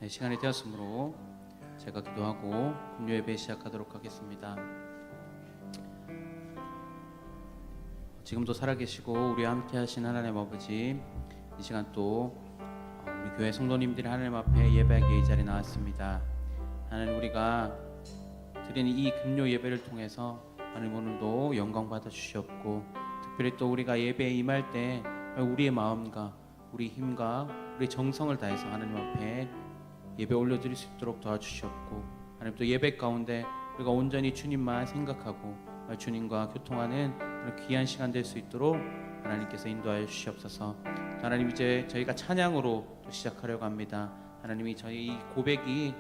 시간이 되었으므로 제가 기도하고 금요 예배 시작하도록 하겠습니다. 지금도 살아계시고 우리와 함께 하신 하나님 아버지, 이 시간 또 우리 교회 성도님들이 하나님 앞에 예배하기에 이 자리에 나왔습니다. 하나님, 우리가 드리는 이 금요 예배를 통해서 하나님 오늘도 영광 받아 주시옵고, 특별히 또 우리가 예배에 임할 때 우리의 마음과 우리 힘과 우리 정성을 다해서 하나님 앞에 예배 올려드릴 수 있도록 도와주시옵고, 하나님 또 예배 가운데 우리가 온전히 주님만 생각하고 주님과 교통하는 그런 귀한 시간 될 수 있도록 하나님께서 인도하여 주시옵소서. 하나님, 이제 저희가 찬양으로 또 시작하려고 합니다. 하나님이 저희 이 고백이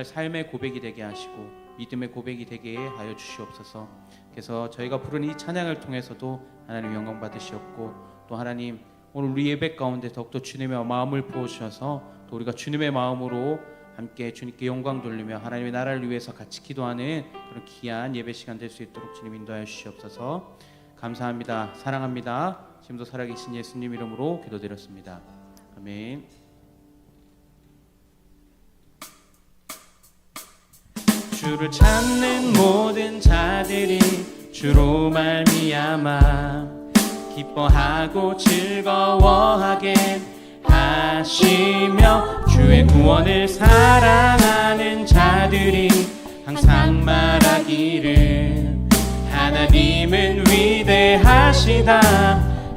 삶의 고백이 되게 하시고 믿음의 고백이 되게 하여 주시옵소서. 그래서 저희가 부르는 이 찬양을 통해서도 하나님 영광 받으시옵고, 또 하나님 오늘 우리 예배 가운데 더욱더 주님의 마음을 부어주셔서 또 우리가 주님의 마음으로 함께 주님께 영광 돌리며 하나님의 나라를 위해서 같이 기도하는 그런 귀한 예배 시간 될 수 있도록 주님 인도하여 주시옵소서. 감사합니다. 사랑합니다. 지금도 살아계신 예수님 이름으로 기도드렸습니다. 아멘. 주를 찾는 모든 자들이 주로 말미암아 기뻐하고 즐거워하게 하시며, 주의 구원을 사랑하는 자들이 항상 말하기를 하나님은 위대하시다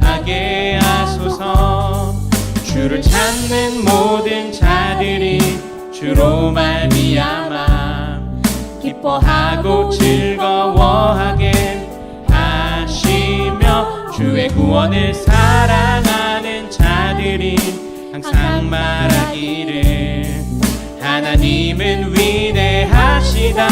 하게 하소서. 주를 찾는 모든 자들이 주로 말미암아 기뻐하고 즐거워하게 하시며, 주의 구원을 사랑하는 자들이 항상 말하기를 하나님은 위대하시다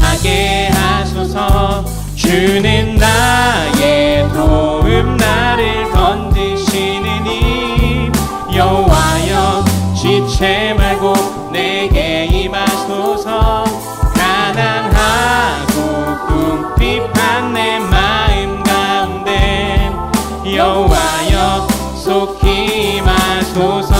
하게 하소서. 주는 나의 도움, 나를 건지시는 이 여호와여, 지체 말고 내게 임하소서. 가난하고 궁핍한 내 마음 가운데 여호와여 속히 임하소서.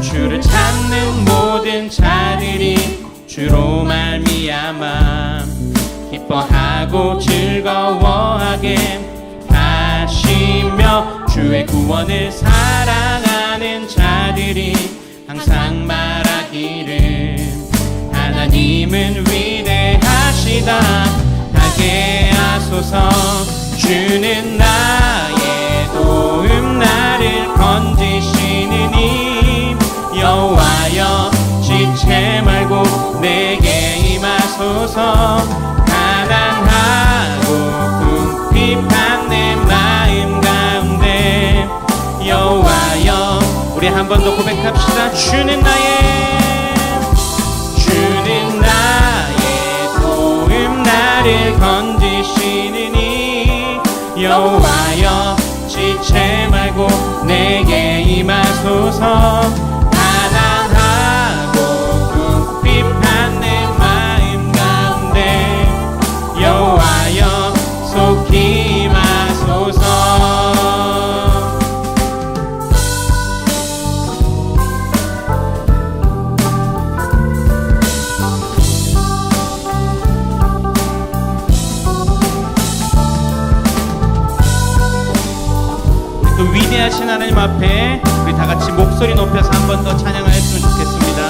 주를 찾는 모든 자들이 주로 말미암아 기뻐하고 즐거워하게 하시며, 주의 구원을 사랑하는 자들이 항상 말하기를 하나님은 위대하시다 하게 하소서. 주는 나의 도움, 나를 건지시는 이 여호와여, 지체 말고 내게 임하소서. 가난하고 궁핍한 내 마음 가운데 여호와여, 우리 한 번 더 고백합시다. 주는 나의 도움, 나를 건지시는 이 여호와여, 지체 말고 내게 임하소서. 가난하고 궁핍한 내 마음 가운데 여호와여 속히 임하소서. 그 위대하신 하나님 앞에 우리 다 같이 목소리 높여서 한 번 더 찬양하였으면 좋겠습니다.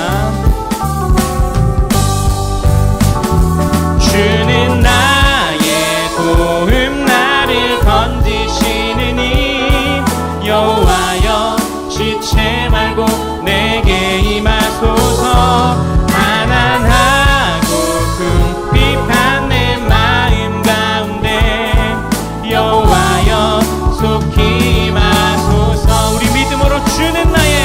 주는 나의 도움, 나를 건지시는 이 여호와여, 지체 말고 내게 임하소서. 가난하고 궁핍한 내 마음 가운데 여호와여 속히 임하소서. 우리 믿음으로 주는 나의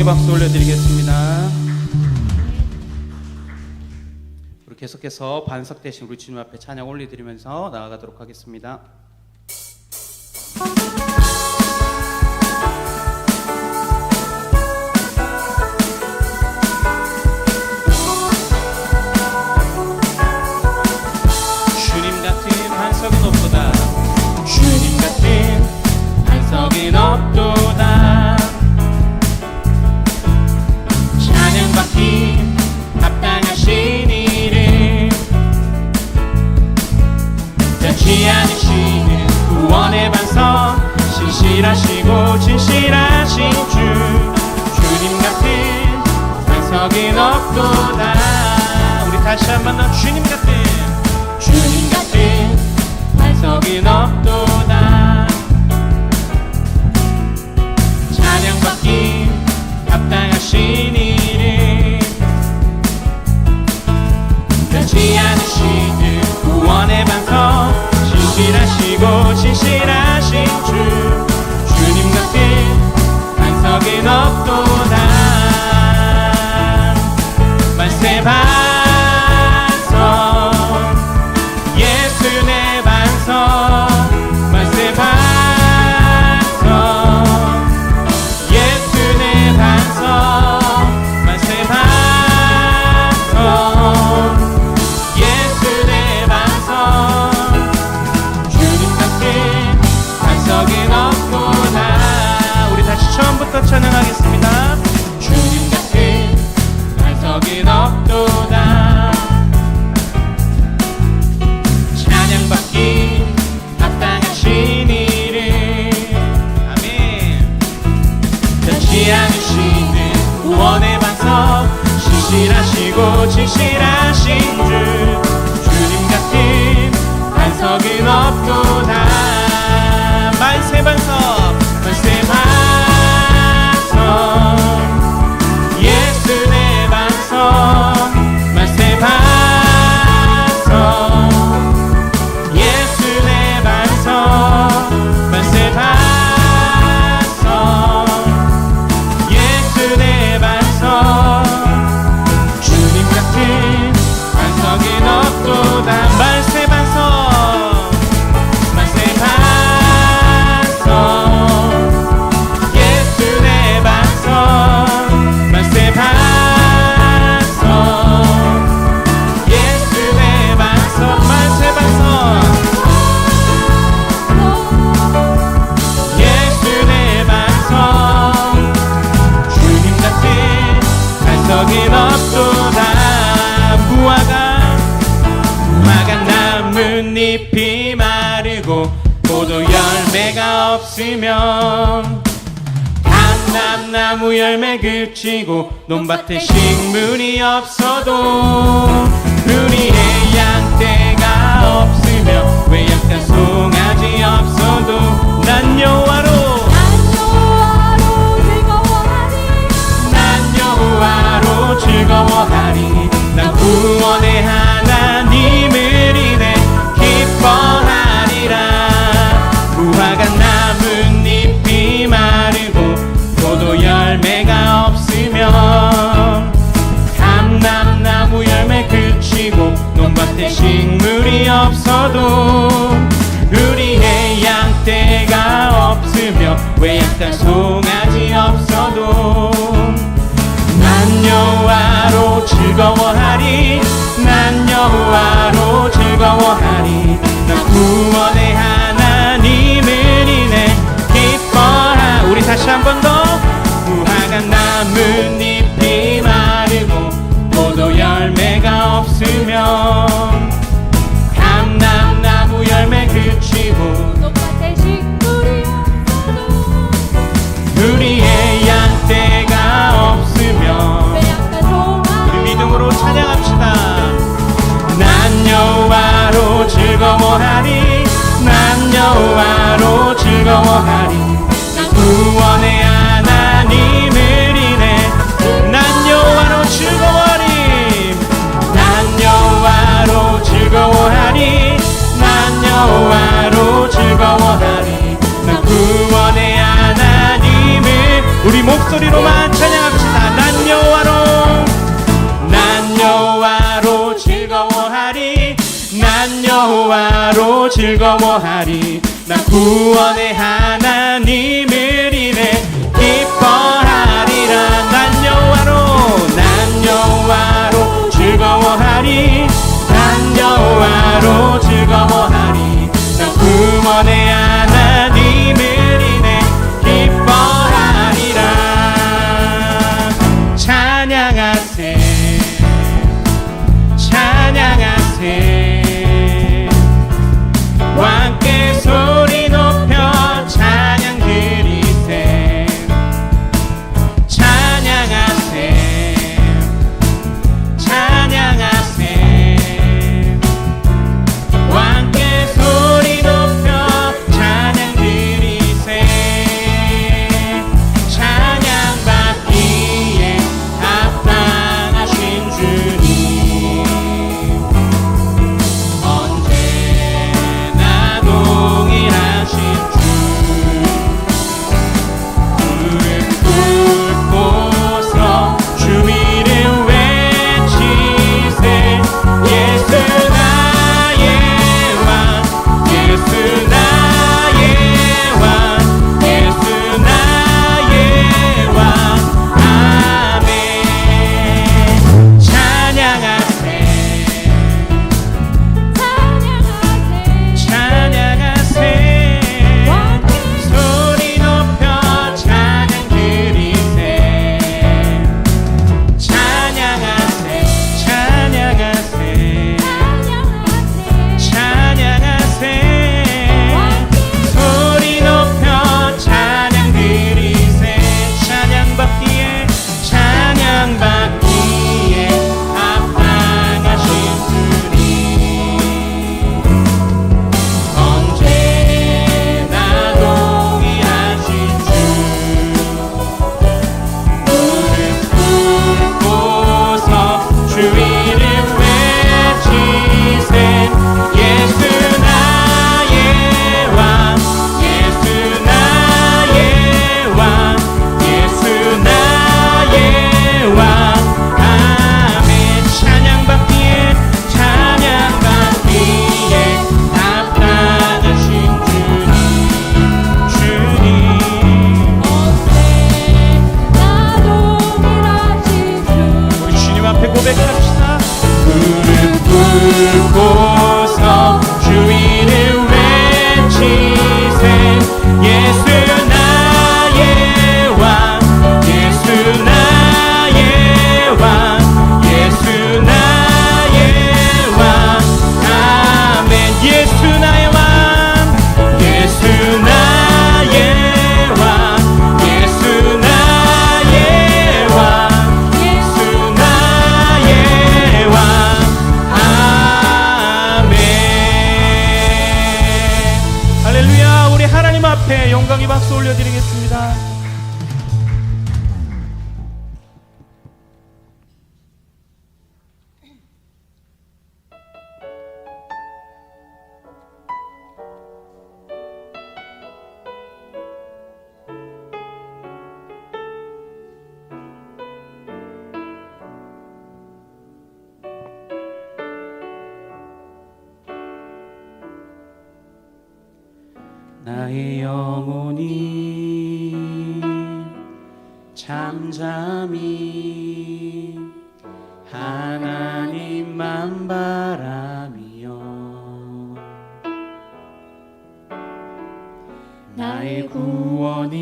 영광의 박수 올려드리겠습니다. 우리 계속해서 반석되신 우리 주님 앞에 찬양 올려드리면서 나아가도록 하겠습니다. 주님 같은 반석은 없도다. 주님 같은 반석은 없도다. 찬양받기 합당하신 이름, 변치 않으시는 구원의 반석, 신실하시고 진실하신 주. 주님 같은 반석은 없도다. 우리 다시 한번 더 주님 같은 반석은 없도다. 찬양받기 합당하신 이름, 변치 않으시는 구원의 반석, 신실하시고 진실하신 주. 주님 같은 반석은 없도다. 만세 반석, 예수 내 반석. 만세 반석, 예수 내 반석. 만세 반석, 예수 내 반석. 주님 같은 반석은 없구나. 우리 다시 처음부터 찬양하겠습니다. 주님 같은 반석은 없도다. 찬양받기 합당하신 이름, 아멘. 변치 않으시는 구원의 반석, 신실하시고 진실하신 주. 주님 같은 반석은 없도다. 만세 반석, 만세 반석, 예수 내 반석. 만세 반석, 예수 내 반석. 만세 반석, 예수 내 반석. 주님 같은 반석은 없도다. 만세 반석, 만세 반석, 예수 내 반석. 만세 반석, 예수 내 반석. 만세 반석, 예수 내 반석. 주님 같은 반석은 없도다. 무화과 나뭇잎이 마르고 포도 열매가 없으면, 감람나무 열매 그치고 논밭에 식물이 없어도, 우리의 양떼가 없으며 외양간 송아지 없어도, 난 여호와로 즐거워하리. 난 구원의 하나님을 인해 기뻐하리라. 무화과 나뭇잎이 마르고 포도 열매가 없으면, 감람나무 열매 그치고 논밭에 식물이 없어도, 우리의 양떼가 없으며 외양간 송아지 없어도, 난 여호와로 즐거워하리. 난 여호와로 즐거워하리. 난 구원의 하나님을 인해 기뻐하. 우리 다시 한 번 더. 무화과 나뭇잎이 마르고 포도 열매가 없으면, 감람나무 열매 그치고 논밭에 식물이 없어도, 우리의 양떼가 없으면. 외양간 송아지. 우리 믿음으로 찬양합시다. 난 여호와로 즐거워하리. 난 여호와로 즐거워하리. 난 구원의 하나님을 인해 난 여호와로 즐거워하리. 난 여호와로 즐거워하리. 난 여호와로 즐거워하리. 난 구원의 하나님을 우리 목소리로만 찬양합시다. 난 여호와로 즐거워하리. 난 구원의 하나님을 인해 기뻐하리라. 난 여호와로 즐거워하리. 난 여호와로 즐거워하리. 난 구원의 하나님을 인해 기뻐하리라. 찬양하세 찬양하세 함께 소리 높여 찬양 드리세. 찬양하세 찬양하세 함께 소리 높여 찬양 드리세. 찬양받기에 합당하신 주님, 언제나 동일하신 주, 무릎 꿇고서 주 이름 외치세. 예수 나의 왕, 예수 나의 왕, 예수 나의 왕. 아멘. 찬양하세 찬양하세 소리 높여 찬양 드리세. 찬양하세 찬양하세 찬양하세 소리 높여 찬양 드리세. 찬양받기에 합당하신 주님, 언제나 동일하신 주, 무릎 꿇고서 주 이름 외치세. 예수 나의 왕, 예수 나의 왕, 예수 나의 왕. 아멘. 찬양받기에 합당하신 주님, 우리 주님 앞에 고백합시다. 무릎 꿇고서 주 이름 외치세. 예수 나의 왕, 예수 나의 왕, 예수 나의 왕. 아멘. 예수 나의 왕, 예수 나의 왕, 예수 나의 왕, 예수 나의 왕. 아멘. 할렐루야. 우리 하나님 앞에 영광의 박수 올려드리겠습니다. 나의 영혼이 잠잠히 하나님만 바라며 나의 구원이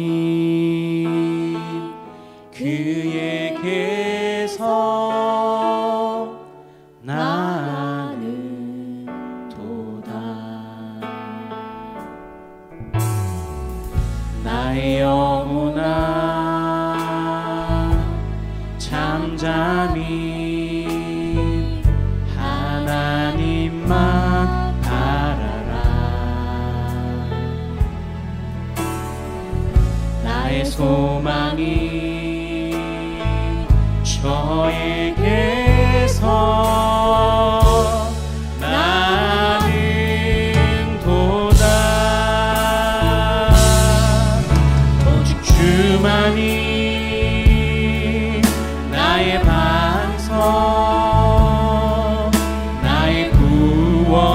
그에게서 나는 도다. 나의 영혼아 잠잠히 하나님만 바라라. 나의 소망이 저에게서 나는 도다. 오직 주만이 나의 반석, 나의 구원,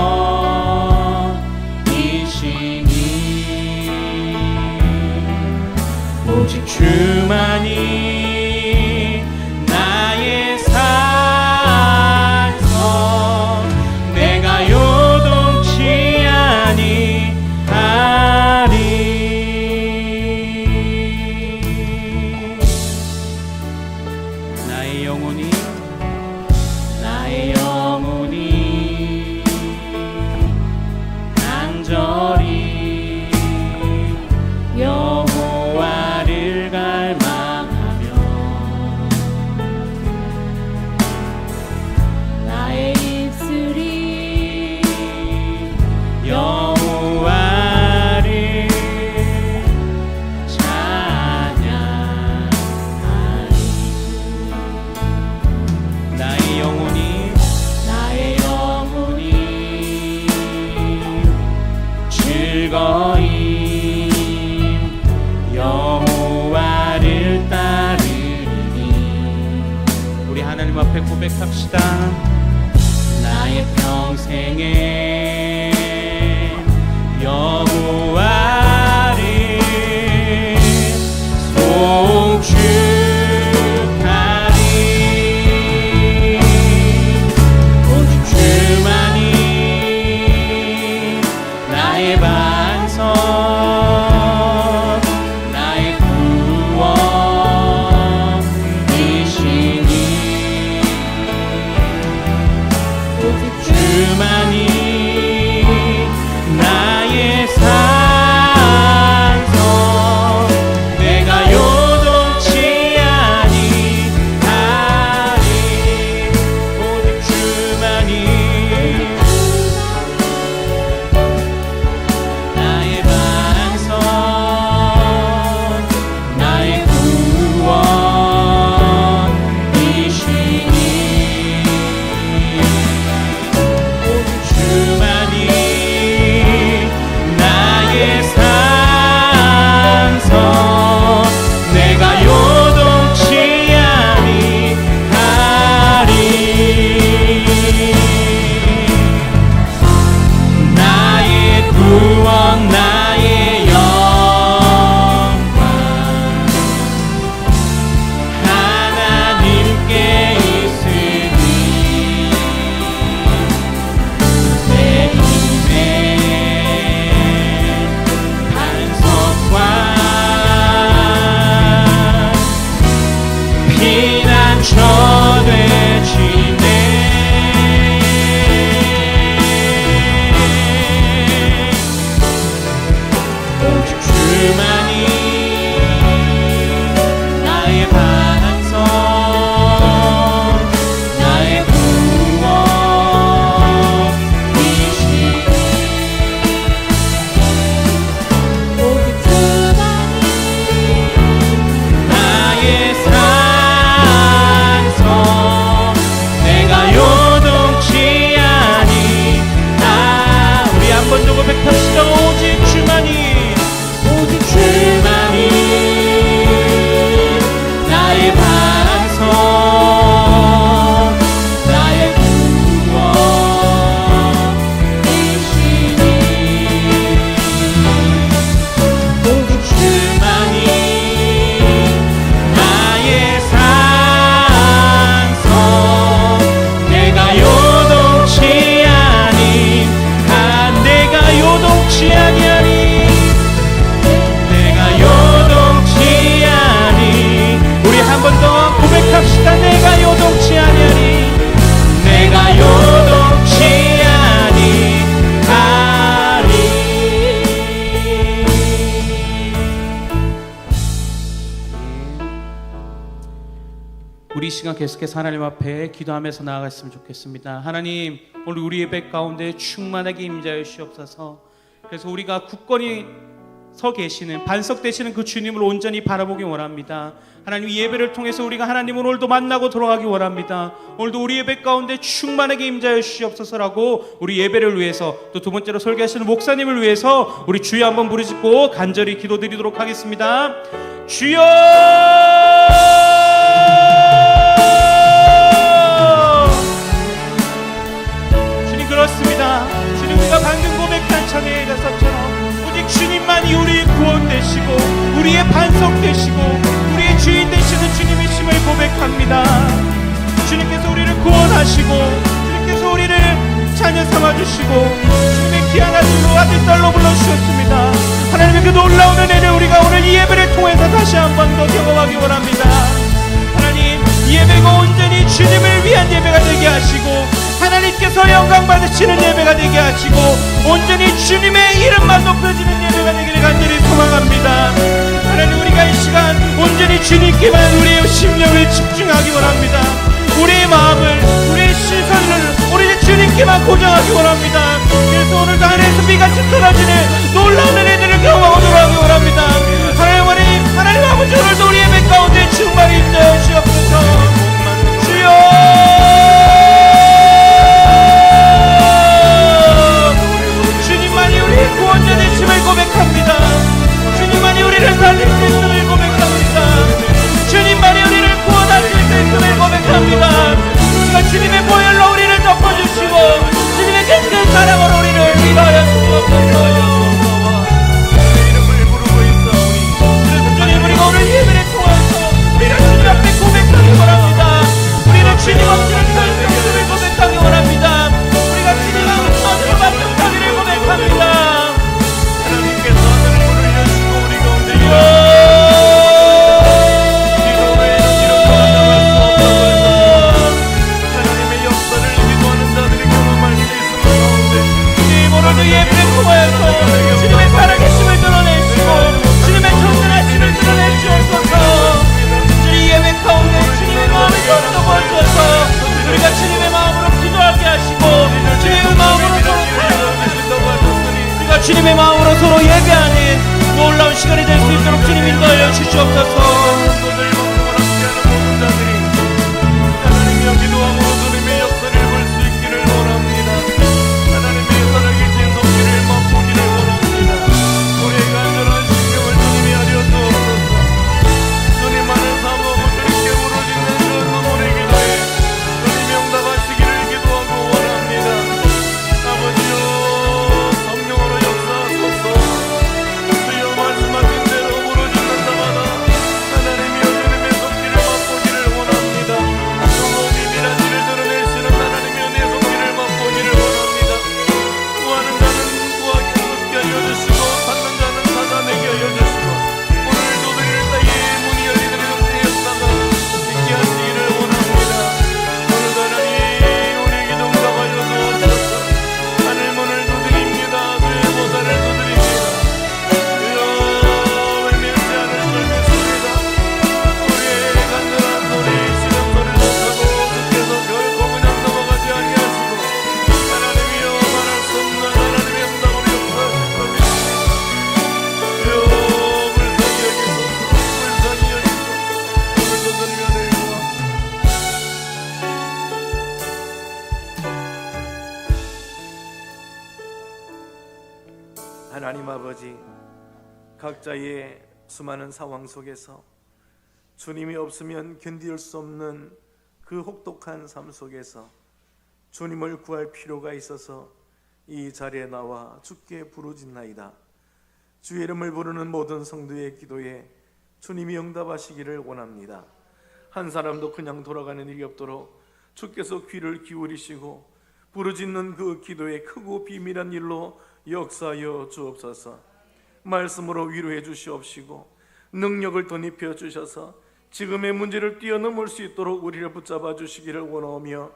고백합시다. 나의 평생에 여호와를 송축하리. 오직 주만이 나의 반석, 나의 구원이시니. 오직 주만이 나의 산성, 내가 요동치 아니하리. 오직 주만이 나의 반석, 나의 구원이시니. 오직 주만이 나의 산성, 내가 요동치 아니하리. 나의 구원, 나의 영광 하나님께 있으니. 내 인생 반석과 피난처 되시네. 오직 주만이 나의 반석, 나의 구원이시니. 오직 주만이 나의 산성, 내가 요동치 아니하. 우리 한 번 더 고백합시다. 오직 주만이, 오직 주만이 나의 반석, 나의 구원이시니. 오직 주만이 나의 산성, 내가 요동치 아니하. 내가 요동치 아니하니. 내가 요동치 아니. 우리 한 번 더 고백합시다. 내가 요동치 아니하니. 내가 요동치 아니하리. 우리 이 시간 계속해서 하나님 앞에 기도하면서 나아갔으면 좋겠습니다. 하나님, 오늘 우리 예배 가운데 충만하게 임재하여 주시옵소서. 그래서 우리가 굳건히 서 계시는, 반석 되시는 그 주님을 온전히 바라보기 원합니다. 하나님, 이 예배를 통해서 우리가 하나님을 오늘도 만나고 돌아가기 원합니다. 오늘도 우리 예배 가운데 충만하게 임재하여 주시옵소서라고 우리 예배를 위해서, 또 두 번째로 설교하시는 목사님을 위해서 우리 주여 한번 부르짖고 간절히 기도드리도록 하겠습니다. 주여! 주님, 그렇습니다. 주님, 우리가 방금 고백한 찬양의 가사처럼 오직 주님만이 우리의 구원 되시고 우리의 반석 되시고 우리의 주인 되시는 주님이심을 고백합니다. 주님께서 우리를 구원하시고 주님께서 우리를 자녀 삼아주시고 주님의 귀한 아들로 아들 딸로 불러주셨습니다. 하나님의 그 놀라운 은혜를 우리가 오늘 이 예배를 통해서 다시 한 번 더 경험하기 원합니다. 하나님, 이 예배가 온전히 주님을 위한 예배가 되게 하시고 하나님께서 영광 받으시는 예배가 되게 하시고 온전히 주님의 이름만 높여지는 예배가 되기를 간절히 소망합니다. 하나님, 우리가 이 시간 온전히 주님께만 우리의 심령을 집중하기 원합니다. 우리의 마음을, 우리의 시선을 우리 주님께만 고정하기 원합니다. 그래서 오늘도 하늘에서 비같이 쏟아지는 놀라운 은혜들을 경험하도록 하기 원합니다. 하나님 아버지, 오늘도 우리 예배 가운데 충만히 임재하여 주옵소서. 주여, 주님만이 우리의 구원자 되심을 고백합니다. 주님만이 우리를 살릴 수 있음을 고백합니다. 주님만이 우리를 구원하실 수 있음을 고백합니다. 우리가 우리 예배를 통하여서 주님의 살아계심을 드러내시고 주님의 전능하심을 드러내 주옵소서. 주님 예배 가운데 주님의 마음을 던져보아 주셔서 우리가 주님의 마음으로 기도하게 하시고 주님의 마음으로 서로 사랑하시고 우리가 주님의 마음으로 서로 예배하는 놀라운 시간이 될 수 있도록 주님 인도하여 주시옵소서. 기도하고 주님의 역사를 볼 수 있기를 원합니다. 하나님의 살아계신 성실을 맛보기를 원합니다. 우리의 간절한 신경을 주님이 알려주옵소서. 주님만을 사모하고 주님께 부르짖는 그 눈물의 기도에 주님이 응답하시기를 기도하고 원합니다. 아버지여, 성령으로 역사하소서. 주여 말씀하신 대로 부르짖는 자마다 하나님이여 주님의 손길을 맛보기를 원합니다. 비밀한 일을 드러내시는 하나님의 은혜 손길을 맛보기를 원합니다. 구하는 자는 구하게 얻게 알려주시고 찾는 자는 찾아내게 알려주시고 오늘도 드릴 때에 문이 열리는 역사가 있게 하시기를 원합니다. 오늘도 하나님 우리 기도 응답하여 주옵소서. 하늘 문을 두드립니다. 주의 보좌를 두드립니다. 주여 외면치 않을 절규소리다. 우리의 간절한 소리 시름 소리를 듣고 주께서 결코 그냥 넘어가지 아니하시고 하나님이여 말할 수 없는 하나님의 응답으로 역사하실 겁니다. 주여 불쌍히 여기소서. 불쌍히 여기소서. 오늘도 주님의 은혜를 구합니다. 하나님 아버지, 각자의 수많은 상황 속에서 주님이 없으면 견딜 수 없는 그 혹독한 삶 속에서 주님을 구할 필요가 있어서 이 자리에 나와 주께 부르짖나이다. 주의 이름을 부르는 모든 성도의 기도에 주님이 응답하시기를 원합니다. 한 사람도 그냥 돌아가는 일이 없도록 주께서 귀를 기울이시고 부르짖는 그 기도에 크고 비밀한 일로 역사하여 주옵소서. 말씀으로 위로해 주시옵시고 능력을 덧입혀 주셔서 지금의 문제를 뛰어넘을 수 있도록 우리를 붙잡아 주시기를 원하오며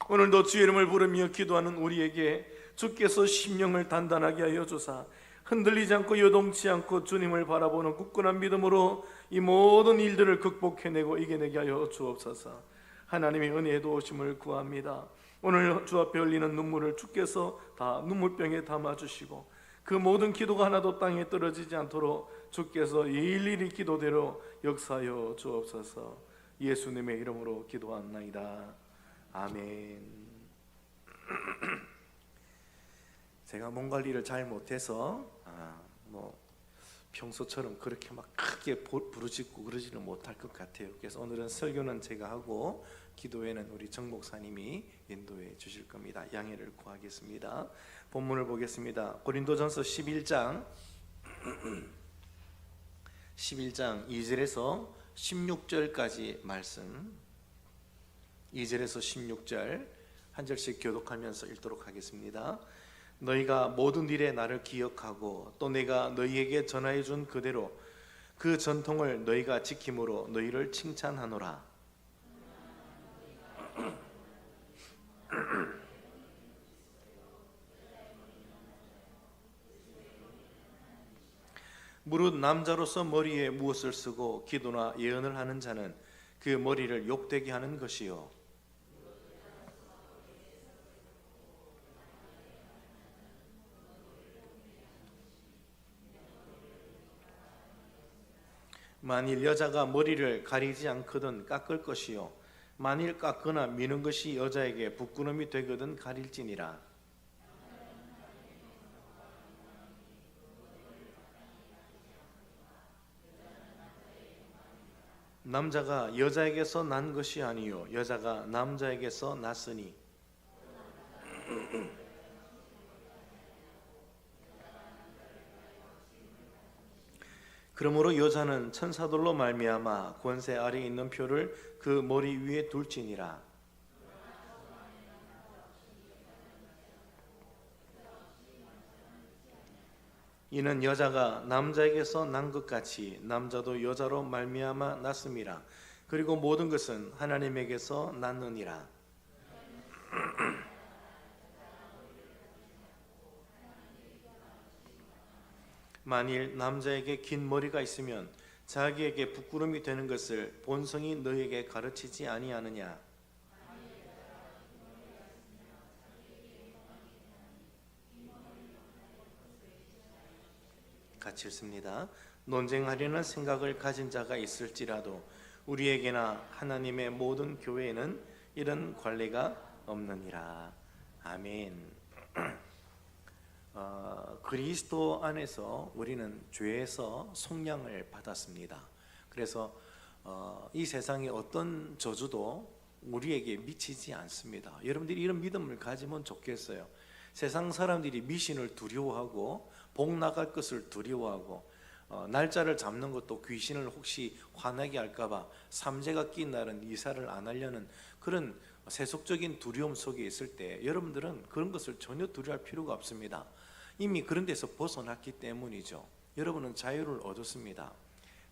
오늘도 주의 이름을 부르며 기도하는 우리에게 주께서 심령을 단단하게 하여 주사 흔들리지 않고 요동치 않고 주님을 바라보는 굳건한 믿음으로 이 모든 일들을 극복해내고 이겨내게 하여 주옵소서. 하나님의 은혜의 도우심을 구합니다. 오늘 주 앞에 흘리는 눈물을 주께서 다 눈물병에 담아주시고 그 모든 기도가 하나도 땅에 떨어지지 않도록 주께서 일일이 기도대로 역사하여 주옵소서. 예수님의 이름으로 기도합나이다. 아멘. 제가 몸 관리를 잘 못해서 평소처럼 그렇게 막 크게 부르짖고 그러지는 못할 것 같아요. 그래서 오늘은 설교는 제가 하고 기도회는 우리 정 목사님이 인도해 주실 겁니다. 양해를 구하겠습니다. 본문을 보겠습니다. 고린도전서 11장 2절에서 16절까지 말씀, 2절에서 16절 한 절씩 교독하면서 읽도록 하겠습니다. 너희가 모든 일에 나를 기억하고 또 내가 너희에게 전하여 준 그대로 그 전통을 너희가 지킴으로 너희를 칭찬하노라. 무릇 남자로서 머리에 무엇을 쓰고 기도나 예언을 하는 자는 그 머리를 욕되게 하는 것이요 만일 여자가 머리를 가리지 않거든 깎을 것이요 만일 깎거나 미는 것이 여자에게 부끄러움이 되거든 가릴지니라. 남자가 여자에게서 난 것이 아니요 여자가 남자에게서 났으니 그러므로 여자는 천사들로 말미암아 권세 아래에 있는 표를 그 머리 위에 둘지니라. 이는 여자가 남자에게서 난 것 같이 남자도 여자로 말미암아 났음이라. 그리고 모든 것은 하나님에게서 났느니라. 만일 남자에게 긴 머리가 있으면 자기에게 부끄러움이 되는 것을 본성이 너에게 가르치지 아니하느냐. 같이 읽습니다. 논쟁하려는 생각을 가진 자가 있을지라도 우리에게나 하나님의 모든 교회에는 이런 관례가 없느니라. 아멘. 그리스도 안에서 우리는 죄에서 속량을 받았습니다. 그래서 이 세상의 어떤 저주도 우리에게 미치지 않습니다. 여러분들이 이런 믿음을 가지면 좋겠어요. 세상 사람들이 미신을 두려워하고 복 나갈 것을 두려워하고 날짜를 잡는 것도 귀신을 혹시 화나게 할까봐 삼재가 낀 날은 이사를 안 하려는 그런 세속적인 두려움 속에 있을 때 여러분들은 그런 것을 전혀 두려워할 필요가 없습니다. 이미 그런 데서 벗어났기 때문이죠. 여러분은 자유를 얻었습니다.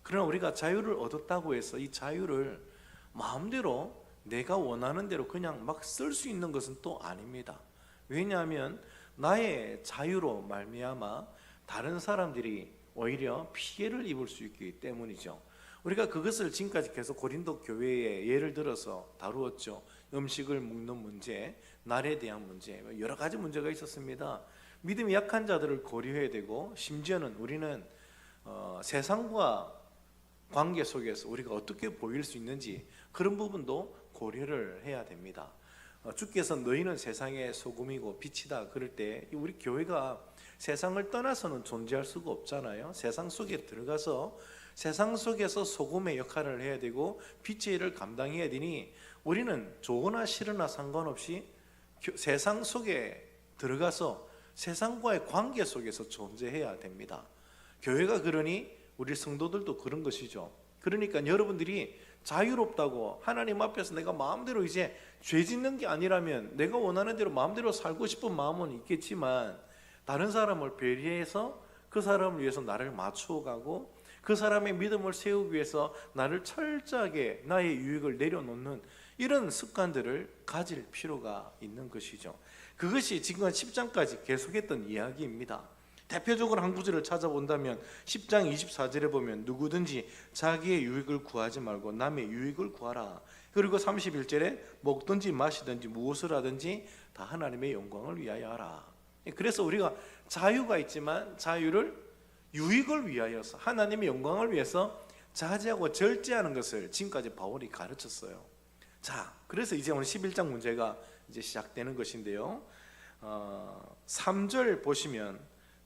그러나 우리가 자유를 얻었다고 해서 이 자유를 마음대로 내가 원하는 대로 그냥 막 쓸 수 있는 것은 또 아닙니다. 왜냐하면 나의 자유로 말미암아 다른 사람들이 오히려 피해를 입을 수 있기 때문이죠. 우리가 그것을 지금까지 계속 고린도 교회에 예를 들어서 다루었죠. 음식을 먹는 문제, 날에 대한 문제, 여러 가지 문제가 있었습니다. 믿음이 약한 자들을 고려해야 되고, 심지어는 우리는 세상과 관계 속에서 우리가 어떻게 보일 수 있는지 그런 부분도 고려를 해야 됩니다. 주께서 너희는 세상의 소금이고 빛이다 그럴 때 우리 교회가 세상을 떠나서는 존재할 수가 없잖아요. 세상 속에 들어가서 세상 속에서 소금의 역할을 해야 되고 빛의 일을 감당해야 되니 우리는 좋으나 싫으나 상관없이 세상 속에 들어가서 세상과의 관계 속에서 존재해야 됩니다. 교회가 그러니 우리 성도들도 그런 것이죠. 그러니까 여러분들이 자유롭다고 하나님 앞에서 내가 마음대로 이제 죄 짓는 게 아니라면 내가 원하는 대로 마음대로 살고 싶은 마음은 있겠지만 다른 사람을 배려해서 그 사람을 위해서 나를 맞추어가고 그 사람의 믿음을 세우기 위해서 나를 철저하게 나의 유익을 내려놓는 이런 습관들을 가질 필요가 있는 것이죠. 그것이 지금 10장까지 계속했던 이야기입니다. 대표적으로 한 구절을 찾아본다면 10장 24절에 보면 누구든지 자기의 유익을 구하지 말고 남의 유익을 구하라. 그리고 31절에 먹든지 마시든지 무엇을 하든지 다 하나님의 영광을 위하여 하라. 그래서 우리가 자유가 있지만 자유를 유익을 위하여서 하나님의 영광을 위해서 자제하고 절제하는 것을 지금까지 바울이 가르쳤어요. 자, 그래서 이제 오늘 11장 문제가 이제 시작되는 것인데요. 3절 보시면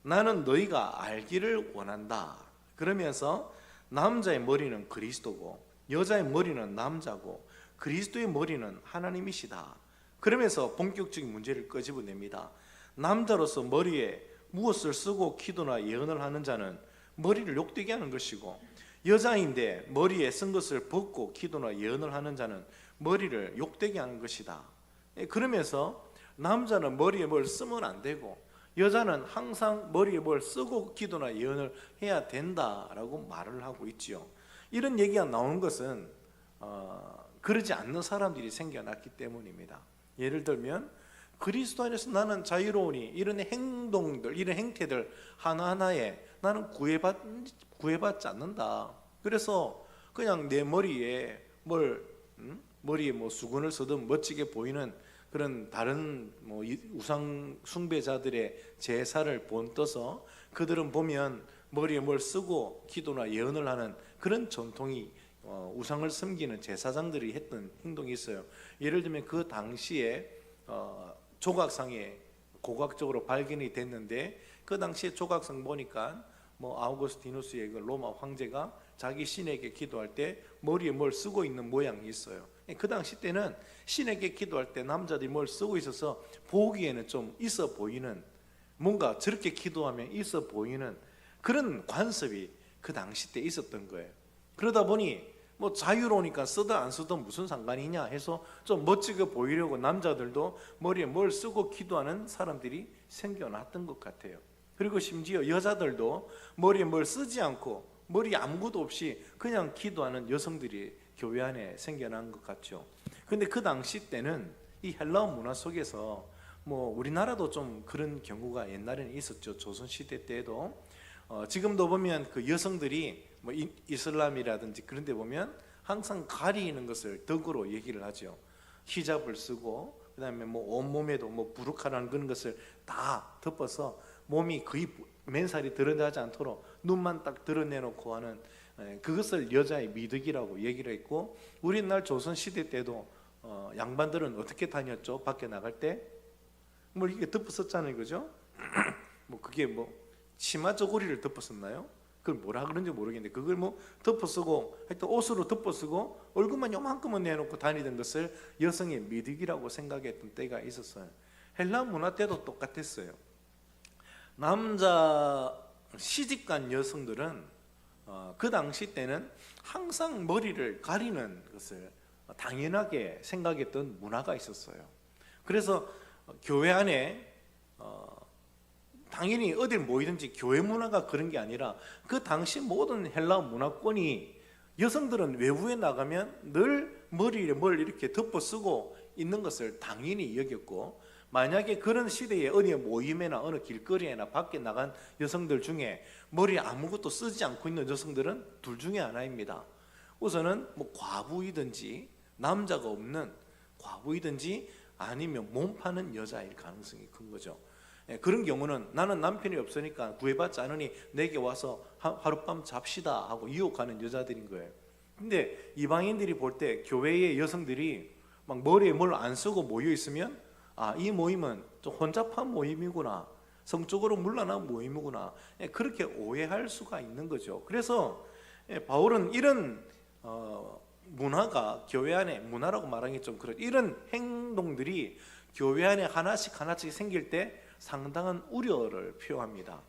나는 너희가 알기를 원한다. 그러면서 남자의 머리는 그리스도고 여자의 머리는 남자고 그리스도의 머리는 하나님이시다. 그러면서 본격적인 문제를 끄집어냅니다. 남자로서 머리에 무엇을 쓰고 기도나 예언을 하는 자는 머리를 욕되게 하는 것이고 여자인데 머리에 쓴 것을 벗고 기도나 예언을 하는 자는 머리를 욕되게 하는 것이다. 그러면서 남자는 머리에 뭘 쓰면 안 되고 여자는 항상 머리에 뭘 쓰고 기도나 예언을 해야 된다라고 말을 하고 있지요. 이런 얘기가 나오는 것은 그러지 않는 사람들이 생겨났기 때문입니다. 예를 들면 그리스도 안에서 나는 자유로우니 이런 행동들, 이런 행태들 하나하나에 나는 구애받지 않는다. 그래서 그냥 내 머리에 머리에 뭐 수건을 쓰든 멋지게 보이는 그런 다른 우상 숭배자들의 제사를 본떠서 그들은 보면 머리에 뭘 쓰고 기도나 예언을 하는 그런 전통이 우상을 섬기는 제사장들이 했던 행동이 있어요. 예를 들면 그 당시에 조각상에 고각적으로 발견이 됐는데 그 당시에 조각상 보니까 아우구스티누스의 그 로마 황제가 자기 신에게 기도할 때 머리에 뭘 쓰고 있는 모양이 있어요. 그 당시 때는 신에게 기도할 때 남자들이 뭘 쓰고 있어서 보기에는 좀 있어 보이는, 뭔가 저렇게 기도하면 있어 보이는 그런 관습이 그 당시 때 있었던 거예요. 그러다 보니 자유로우니까 쓰든 안 쓰든 무슨 상관이냐 해서 좀 멋지게 보이려고 남자들도 머리에 뭘 쓰고 기도하는 사람들이 생겨났던 것 같아요. 그리고 심지어 여자들도 머리에 뭘 쓰지 않고 머리에 아무것도 없이 그냥 기도하는 여성들이 교회 안에 생겨난 것 같죠. 근데 그 당시 때는 이 헬라어 문화 속에서 우리나라도 좀 그런 경우가 옛날에는 있었죠. 조선시대 때에도 지금도 보면 그 여성들이 뭐 이슬람이라든지 그런 데 보면 항상 가리는 것을 덕으로 얘기를 하죠. 히잡을 쓰고 그다음에 뭐 온몸에도 뭐 부르카라는 그런 것을 다 덮어서 몸이 거의 맨살이 드러나지 않도록 눈만 딱 드러내놓고 하는, 그것을 여자의 미덕이라고 얘기를 했고, 우리날 조선 시대 때도 양반들은 어떻게 다녔죠? 밖에 나갈 때 뭐 이렇게 덮었었잖아요, 그죠? 뭐 그게 뭐 치마 저고리를 덮었었나요? 그걸 뭐라 그런지 모르겠는데 그걸 뭐 덮어쓰고 하여튼 옷으로 덮어쓰고 얼굴만 요만큼은 내놓고 다니던 것을 여성의 미덕이라고 생각했던 때가 있었어요. 헬라 문화 때도 똑같았어요. 남자 시집간 여성들은 그 당시 때는 항상 머리를 가리는 것을 당연하게 생각했던 문화가 있었어요. 그래서 교회 안에 당연히 어딜 모이든지 교회 문화가 그런 게 아니라 그 당시 모든 헬라 문화권이 여성들은 외부에 나가면 늘 머리에 뭘 이렇게 덮어 쓰고 있는 것을 당연히 여겼고, 만약에 그런 시대에 어디 모임에나 어느 길거리에나 밖에 나간 여성들 중에 머리에 아무것도 쓰지 않고 있는 여성들은 둘 중에 하나입니다. 우선은 뭐 과부이든지 남자가 없는 과부이든지 아니면 몸 파는 여자일 가능성이 큰 거죠. 그런 경우는 나는 남편이 없으니까 구애받지 않으니 내게 와서 하룻밤 잡시다 하고 유혹하는 여자들인 거예요. 근데 이방인들이 볼 때 교회의 여성들이 막 머리에 뭘 안 쓰고 모여 있으면 이 모임은 좀 혼잡한 모임이구나, 성적으로 물러난 모임이구나, 그렇게 오해할 수가 있는 거죠. 그래서 바울은 이런 문화가 교회 안에, 문화라고 말하기 좀 그렇죠, 이런 행동들이 교회 안에 하나씩 생길 때 상당한 우려를 표합니다.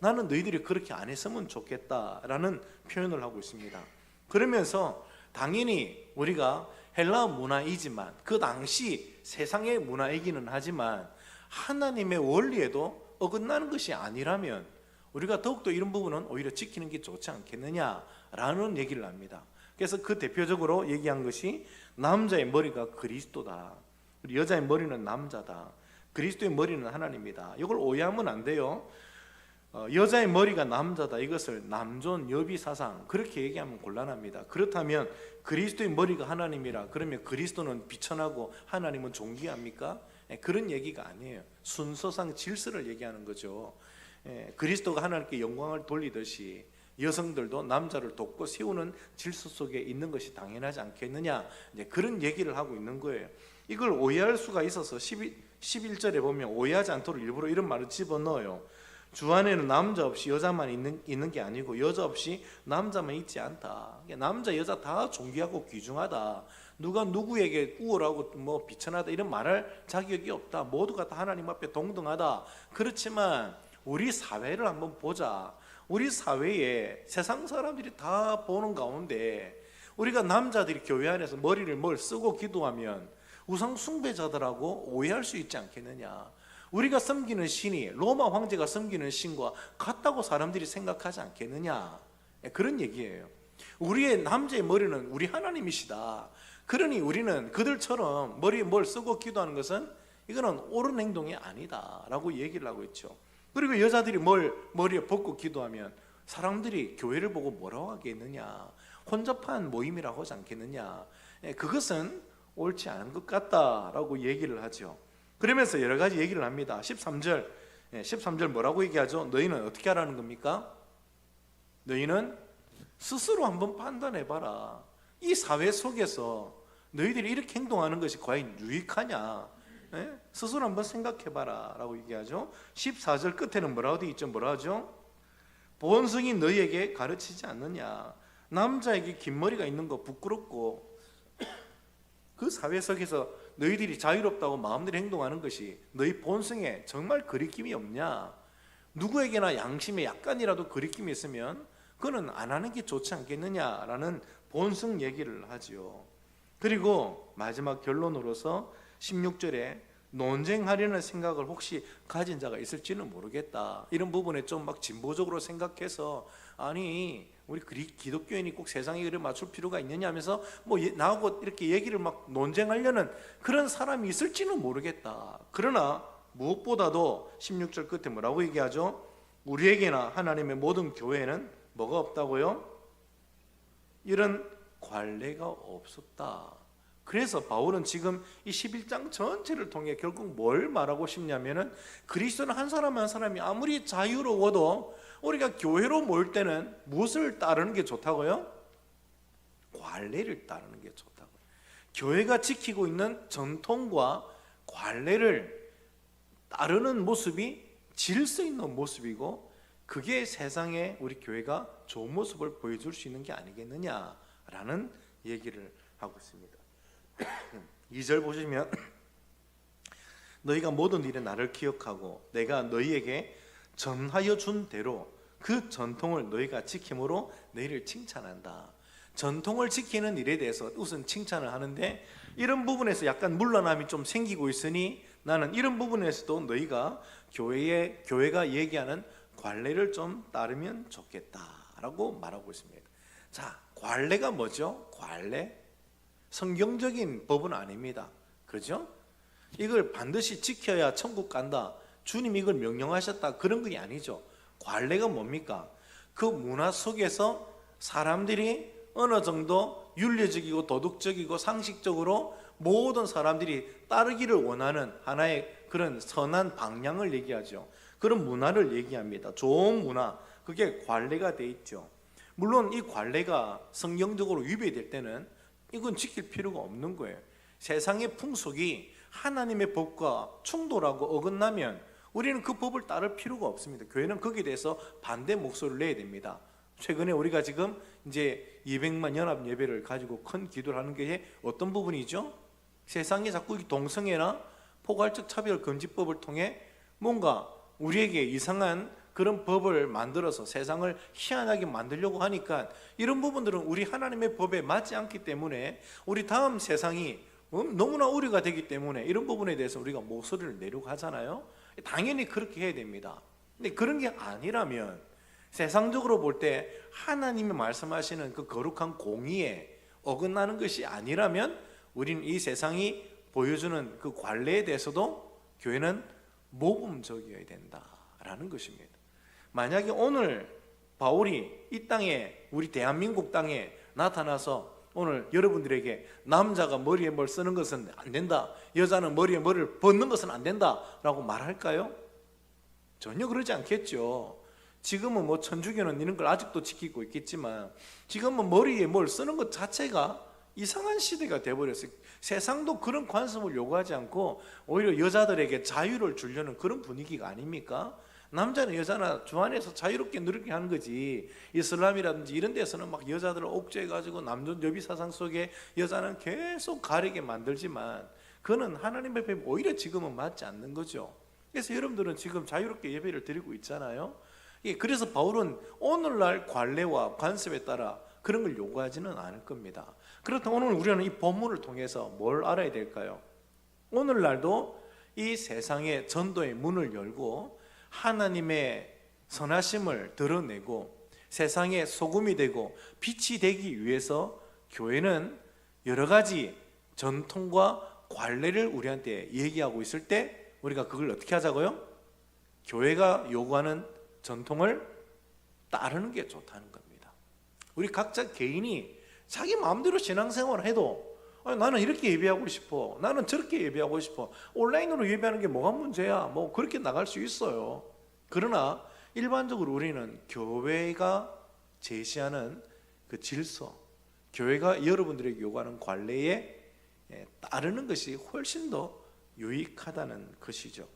나는 너희들이 그렇게 안 했으면 좋겠다라는 표현을 하고 있습니다. 그러면서 당연히 우리가 헬라 문화이지만 그 당시 세상의 문화이기는 하지만 하나님의 원리에도 어긋나는 것이 아니라면 우리가 더욱더 이런 부분은 오히려 지키는 게 좋지 않겠느냐라는 얘기를 합니다. 그래서 그 대표적으로 얘기한 것이 남자의 머리가 그리스도다, 여자의 머리는 남자다, 그리스도의 머리는 하나님이다. 이걸 오해하면 안 돼요. 여자의 머리가 남자다, 이것을 남존 여비 사상 그렇게 얘기하면 곤란합니다. 그렇다면 그리스도의 머리가 하나님이라 그러면 그리스도는 비천하고 하나님은 존귀합니까? 그런 얘기가 아니에요. 순서상 질서를 얘기하는 거죠. 그리스도가 하나님께 영광을 돌리듯이 여성들도 남자를 돕고 세우는 질서 속에 있는 것이 당연하지 않겠느냐, 그런 얘기를 하고 있는 거예요. 이걸 오해할 수가 있어서 11절에 보면 오해하지 않도록 일부러 이런 말을 집어넣어요. 주 안에는 남자 없이 여자만 있는 게 아니고 여자 없이 남자만 있지 않다. 남자 여자 다 존귀하고 귀중하다. 누가 누구에게 우월하고 뭐 비천하다 이런 말할 자격이 없다. 모두가 다 하나님 앞에 동등하다. 그렇지만 우리 사회를 한번 보자. 우리 사회에 세상 사람들이 다 보는 가운데 우리가 남자들이 교회 안에서 머리를 뭘 쓰고 기도하면 우상 숭배자들하고 오해할 수 있지 않겠느냐. 우리가 섬기는 신이 로마 황제가 섬기는 신과 같다고 사람들이 생각하지 않겠느냐, 그런 얘기예요. 우리의 남자의 머리는 우리 하나님이시다. 그러니 우리는 그들처럼 머리에 뭘 쓰고 기도하는 것은 이거는 옳은 행동이 아니다 라고 얘기를 하고 있죠. 그리고 여자들이 뭘 머리에 벗고 기도하면 사람들이 교회를 보고 뭐라고 하겠느냐, 혼잡한 모임이라고 하지 않겠느냐, 그것은 옳지 않은 것 같다라고 얘기를 하죠. 그러면서 여러 가지 얘기를 합니다. 13절 뭐라고 얘기하죠? 너희는 어떻게 하라는 겁니까? 너희는 스스로 한번 판단해봐라. 이 사회 속에서 너희들이 이렇게 행동하는 것이 과연 유익하냐? 스스로 한번 생각해봐라 라고 얘기하죠. 14절 끝에는 뭐라고 되어 있죠? 뭐라 하죠? 본성이 너희에게 가르치지 않느냐. 남자에게 긴 머리가 있는 거 부끄럽고 그 사회 속에서 너희들이 자유롭다고 마음대로 행동하는 것이 너희 본성에 정말 거리낌이 없냐? 누구에게나 양심에 약간이라도 거리낌이 있으면 그거는 안 하는 게 좋지 않겠느냐라는 본성 얘기를 하지요. 그리고 마지막 결론으로서 16절에 논쟁하려는 생각을 혹시 가진 자가 있을지는 모르겠다. 이런 부분에 좀 막 진보적으로 생각해서 아니 우리 기독교인이 꼭 세상에 그래 맞출 필요가 있느냐 하면서 뭐 나하고 이렇게 얘기를 막 논쟁하려는 그런 사람이 있을지는 모르겠다. 그러나 무엇보다도 16절 끝에 뭐라고 얘기하죠? 우리에게나 하나님의 모든 교회에는 뭐가 없다고요? 이런 관례가 없었다. 그래서 바울은 지금 이 11장 전체를 통해 결국 뭘 말하고 싶냐면은 그리스도는 한 사람 한 사람이 아무리 자유로워도 우리가 교회로 모일 때는 무엇을 따르는 게 좋다고요? 관례를 따르는 게 좋다고요. 교회가 지키고 있는 전통과 관례를 따르는 모습이 질서 있는 모습이고, 그게 세상에 우리 교회가 좋은 모습을 보여줄 수 있는 게 아니겠느냐라는 얘기를 하고 있습니다. 2절 보시면 너희가 모든 일에 나를 기억하고 내가 너희에게 전하여 준 대로 그 전통을 너희가 지킴으로 너희를 칭찬한다. 전통을 지키는 일에 대해서 우선 칭찬을 하는데, 이런 부분에서 약간 물러남이 좀 생기고 있으니 나는 이런 부분에서도 너희가 교회가 얘기하는 관례를 좀 따르면 좋겠다라고 말하고 있습니다. 자, 관례가 뭐죠? 관례? 성경적인 법은 아닙니다. 그죠? 이걸 반드시 지켜야 천국 간다, 주님 이걸 명령하셨다, 그런 게 아니죠. 관례가 뭡니까? 그 문화 속에서 사람들이 어느 정도 윤리적이고 도덕적이고 상식적으로 모든 사람들이 따르기를 원하는 하나의 그런 선한 방향을 얘기하죠. 그런 문화를 얘기합니다. 좋은 문화, 그게 관례가 돼 있죠. 물론 이 관례가 성경적으로 위배될 때는 이건 지킬 필요가 없는 거예요. 세상의 풍속이 하나님의 법과 충돌하고 어긋나면 우리는 그 법을 따를 필요가 없습니다. 교회는 거기에 대해서 반대 목소리를 내야 됩니다. 최근에 우리가 지금 이제 200만 연합 예배를 가지고 큰 기도를 하는 게 어떤 부분이죠? 세상에 자꾸 동성애나 포괄적 차별 금지법을 통해 뭔가 우리에게 이상한 그런 법을 만들어서 세상을 희한하게 만들려고 하니까, 이런 부분들은 우리 하나님의 법에 맞지 않기 때문에 우리 다음 세상이 너무나 우려가 되기 때문에 이런 부분에 대해서 우리가 목소리를 내려고 하잖아요. 당연히 그렇게 해야 됩니다. 근데 그런 게 아니라면, 세상적으로 볼 때 하나님이 말씀하시는 그 거룩한 공의에 어긋나는 것이 아니라면 우리는 이 세상이 보여주는 그 관례에 대해서도 교회는 모범적이어야 된다라는 것입니다. 만약에 오늘 바울이 이 땅에, 우리 대한민국 땅에 나타나서 오늘 여러분들에게 남자가 머리에 뭘 쓰는 것은 안 된다, 여자는 머리에 뭐를 벗는 것은 안 된다 라고 말할까요? 전혀 그러지 않겠죠. 지금은 뭐 천주교는 이런 걸 아직도 지키고 있겠지만, 지금은 머리에 뭘 쓰는 것 자체가 이상한 시대가 돼버렸어요. 세상도 그런 관습을 요구하지 않고 오히려 여자들에게 자유를 주려는 그런 분위기가 아닙니까? 남자는 여자나 주안에서 자유롭게 누리게 하는 거지, 이슬람이라든지 이런 데서는 막 여자들을 옥죄해가지고 남존 여비 사상 속에 여자는 계속 가리게 만들지만, 그거는 하나님의 법에 오히려 지금은 맞지 않는 거죠. 그래서 여러분들은 지금 자유롭게 예배를 드리고 있잖아요. 그래서 바울은 오늘날 관례와 관습에 따라 그런 걸 요구하지는 않을 겁니다. 그렇다면 오늘 우리는 이 본문을 통해서 뭘 알아야 될까요? 오늘날도 이 세상의 전도의 문을 열고 하나님의 선하심을 드러내고 세상의 소금이 되고 빛이 되기 위해서 교회는 여러 가지 전통과 관례를 우리한테 얘기하고 있을 때 우리가 그걸 어떻게 하자고요? 교회가 요구하는 전통을 따르는 게 좋다는 겁니다. 우리 각자 개인이 자기 마음대로 신앙생활을 해도 나는 이렇게 예배하고 싶어, 나는 저렇게 예배하고 싶어, 온라인으로 예배하는 게 뭐가 문제야, 뭐 그렇게 나갈 수 있어요. 그러나 일반적으로 우리는 교회가 제시하는 그 질서, 교회가 여러분들에게 요구하는 관례에 따르는 것이 훨씬 더 유익하다는 것이죠.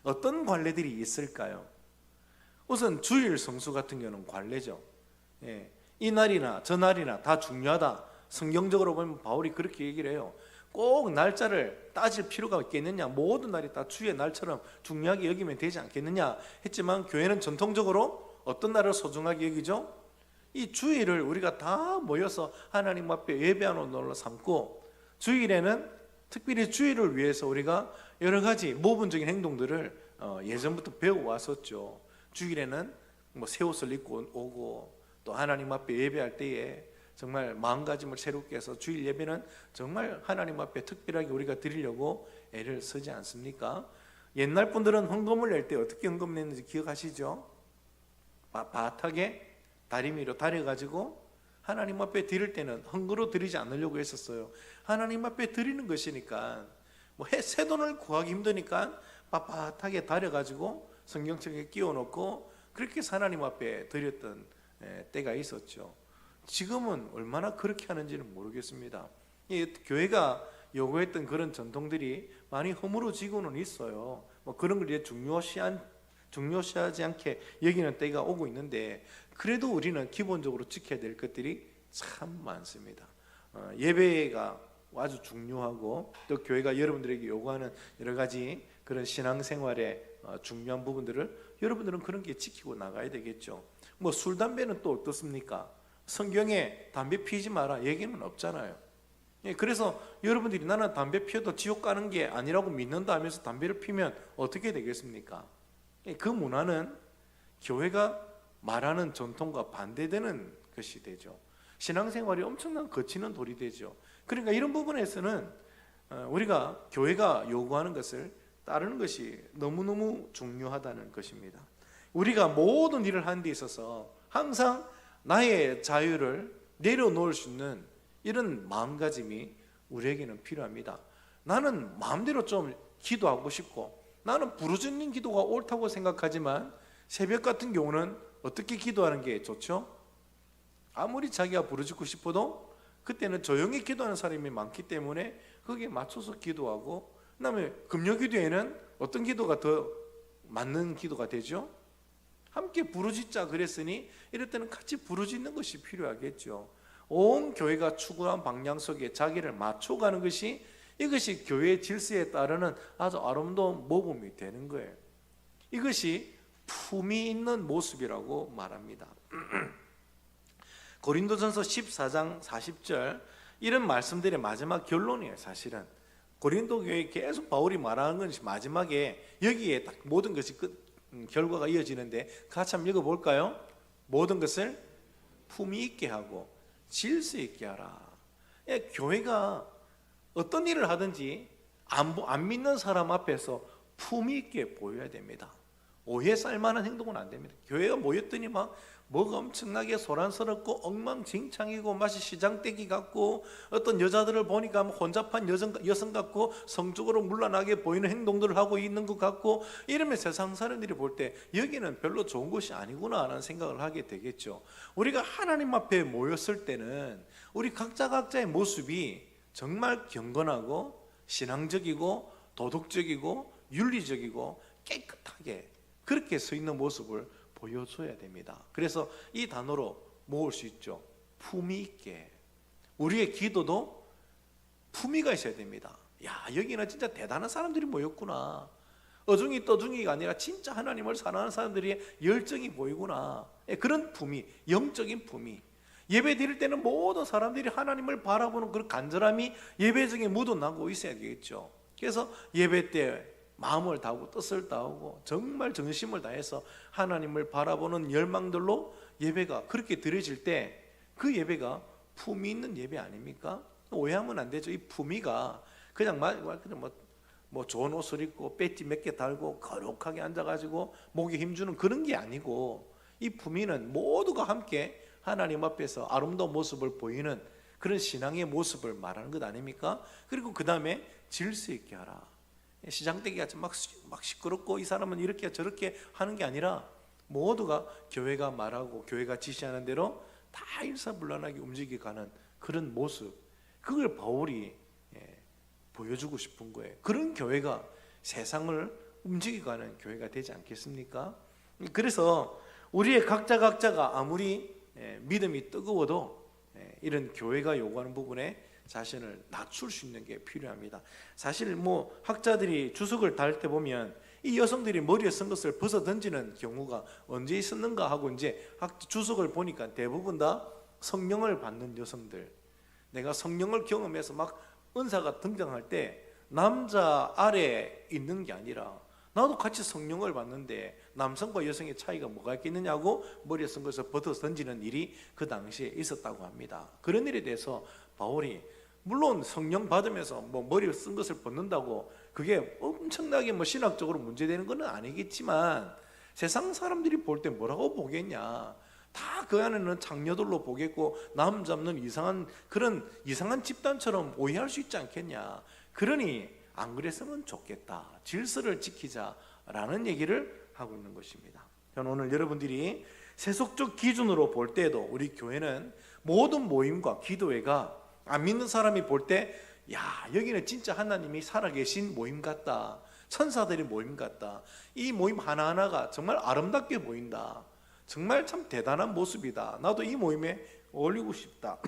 어떤 관례들이 있을까요? 우선 주일 성수 같은 경우는 관례죠. 이 날이나 저 날이나 다 중요하다. 성경적으로 보면 바울이 그렇게 얘기를 해요. 꼭 날짜를 따질 필요가 있겠느냐, 모든 날이 다 주의 날처럼 중요하게 여기면 되지 않겠느냐 했지만, 교회는 전통적으로 어떤 날을 소중하게 여기죠? 이 주일을 우리가 다 모여서 하나님 앞에 예배하는 날로 삼고, 주일에는 특별히 주일을 위해서 우리가 여러 가지 모범적인 행동들을 예전부터 배워왔었죠. 주일에는 뭐 새 옷을 입고 오고, 또 하나님 앞에 예배할 때에 정말 마음가짐을 새롭게 해서 주일 예배는 정말 하나님 앞에 특별하게 우리가 드리려고 애를 쓰지 않습니까? 옛날 분들은 헌금을 낼 때 어떻게 헌금을 냈는지 기억하시죠? 바닥에 다리미로 다려가지고 하나님 앞에 드릴 때는 헌금으로 드리지 않으려고 했었어요. 하나님 앞에 드리는 것이니까 뭐 새 돈을 구하기 힘드니까 빳빳하게 다려가지고 성경책에 끼워놓고 그렇게 해서 하나님 앞에 드렸던 때가 있었죠. 지금은 얼마나 그렇게 하는지는 모르겠습니다. 교회가 요구했던 그런 전통들이 많이 허물어지고는 있어요. 뭐 그런 걸 이제 중요시하지 않게 여기는 때가 오고 있는데, 그래도 우리는 기본적으로 지켜야 될 것들이 참 많습니다. 예배가 아주 중요하고, 또 교회가 여러분들에게 요구하는 여러 가지 그런 신앙생활의 중요한 부분들을 여러분들은 그런 게 지키고 나가야 되겠죠. 뭐 술, 담배는 또 어떻습니까? 성경에 담배 피지 마라 얘기는 없잖아요. 그래서 여러분들이 나는 담배 피워도 지옥 가는 게 아니라고 믿는다 하면서 담배를 피면 어떻게 되겠습니까? 그 문화는 교회가 말하는 전통과 반대되는 것이 되죠. 신앙생활이 엄청난 거치는 돌이 되죠. 그러니까 이런 부분에서는 우리가 교회가 요구하는 것을 따르는 것이 너무너무 중요하다는 것입니다. 우리가 모든 일을 하는 데 있어서 항상 나의 자유를 내려놓을 수 있는 이런 마음가짐이 우리에게는 필요합니다. 나는 마음대로 좀 기도하고 싶고, 나는 부르짖는 기도가 옳다고 생각하지만 새벽 같은 경우는 어떻게 기도하는 게 좋죠? 아무리 자기가 부르짖고 싶어도 그때는 조용히 기도하는 사람이 많기 때문에 거기에 맞춰서 기도하고, 그 다음에 금요기도에는 어떤 기도가 더 맞는 기도가 되죠? 함께 부르짖자 그랬으니 이럴 때는 같이 부르짖는 것이 필요하겠죠. 온 교회가 추구한 방향 속에 자기를 맞춰가는 것이, 이것이 교회의 질서에 따르는 아주 아름다운 모범이 되는 거예요. 이것이 품이 있는 모습이라고 말합니다. 고린도전서 14장 40절 이런 말씀들의 마지막 결론이에요. 사실은 고린도 교회에 계속 바울이 말하는 것이 마지막에 여기에 딱 모든 것이 결과가 이어지는데, 같이 한번 읽어볼까요? 모든 것을 품위 있게 하고 질서 있게 하라. 교회가 어떤 일을 하든지 안 믿는 사람 앞에서 품위 있게 보여야 됩니다. 오해 살 만한 행동은 안 됩니다. 교회가 모였더니 막 뭐가 엄청나게 소란스럽고 엉망진창이고 마치 시장떼기 같고, 어떤 여자들을 보니까 혼잡한 여성 같고 성적으로 물러나게 보이는 행동들을 하고 있는 것 같고, 이러면 세상 사람들이 볼 때 여기는 별로 좋은 곳이 아니구나 라는 생각을 하게 되겠죠. 우리가 하나님 앞에 모였을 때는 우리 각자의 모습이 정말 경건하고 신앙적이고 도덕적이고 윤리적이고 깨끗하게 그렇게 서 있는 모습을 보여줘야 됩니다. 그래서 이 단어로 모을 수 있죠. 품위 있게. 우리의 기도도 품위가 있어야 됩니다. 야, 여기는 진짜 대단한 사람들이 모였구나. 어중이 떠중이가 아니라 진짜 하나님을 사랑하는 사람들이 열정이 보이구나. 그런 품위, 영적인 품위. 예배 드릴 때는 모든 사람들이 하나님을 바라보는 그런 간절함이 예배중에 묻어나고 있어야 되겠죠. 그래서 예배 때 마음을 다하고 뜻을 다하고 정말 정심을 다해서 하나님을 바라보는 열망들로 예배가 그렇게 드려질 때 그 예배가 품위 있는 예배 아닙니까? 오해하면 안 되죠. 이 품위가 그냥 뭐 좋은 옷을 입고 배지 몇 개 달고 거룩하게 앉아가지고 목에 힘주는 그런 게 아니고, 이 품위는 모두가 함께 하나님 앞에서 아름다운 모습을 보이는 그런 신앙의 모습을 말하는 것 아닙니까? 그리고 그 다음에 질서 있게 하라. 시장떼기 같이 막 시끄럽고 이 사람은 이렇게 저렇게 하는 게 아니라 모두가 교회가 말하고 교회가 지시하는 대로 다 일사불란하게 움직여가는 그런 모습, 그걸 바울이 보여주고 싶은 거예요. 그런 교회가 세상을 움직여가는 교회가 되지 않겠습니까? 그래서 우리의 각자가 아무리 믿음이 뜨거워도 이런 교회가 요구하는 부분에 자신을 낮출 수 있는 게 필요합니다. 사실 뭐 학자들이 주석을 달 때 보면 이 여성들이 머리에 쓴 것을 벗어 던지는 경우가 언제 있었는가 하고 이제 주석을 보니까 대부분 다 성령을 받는 여성들, 내가 성령을 경험해서 막 은사가 등장할 때 남자 아래에 있는 게 아니라 나도 같이 성령을 받는데 남성과 여성의 차이가 뭐가 있겠느냐고 머리에 쓴 것을 벗어 던지는 일이 그 당시에 있었다고 합니다. 그런 일에 대해서 바울이 물론 성령 받으면서 뭐 머리에 쓴 것을 벗는다고 그게 엄청나게 뭐 신학적으로 문제되는 건 아니겠지만 세상 사람들이 볼 때 뭐라고 보겠냐. 다 그 안에는 장녀들로 보겠고 남 잡는 그런 이상한 집단처럼 오해할 수 있지 않겠냐. 그러니 안 그랬으면 좋겠다. 질서를 지키자라는 얘기를 하고 있는 것입니다. 저는 오늘 여러분들이 세속적 기준으로 볼 때도 우리 교회는 모든 모임과 기도회가 안 믿는 사람이 볼 때 야, 여기는 진짜 하나님이 살아계신 모임 같다. 천사들이 모임 같다. 이 모임 하나하나가 정말 아름답게 보인다. 정말 참 대단한 모습이다. 나도 이 모임에 어울리고 싶다.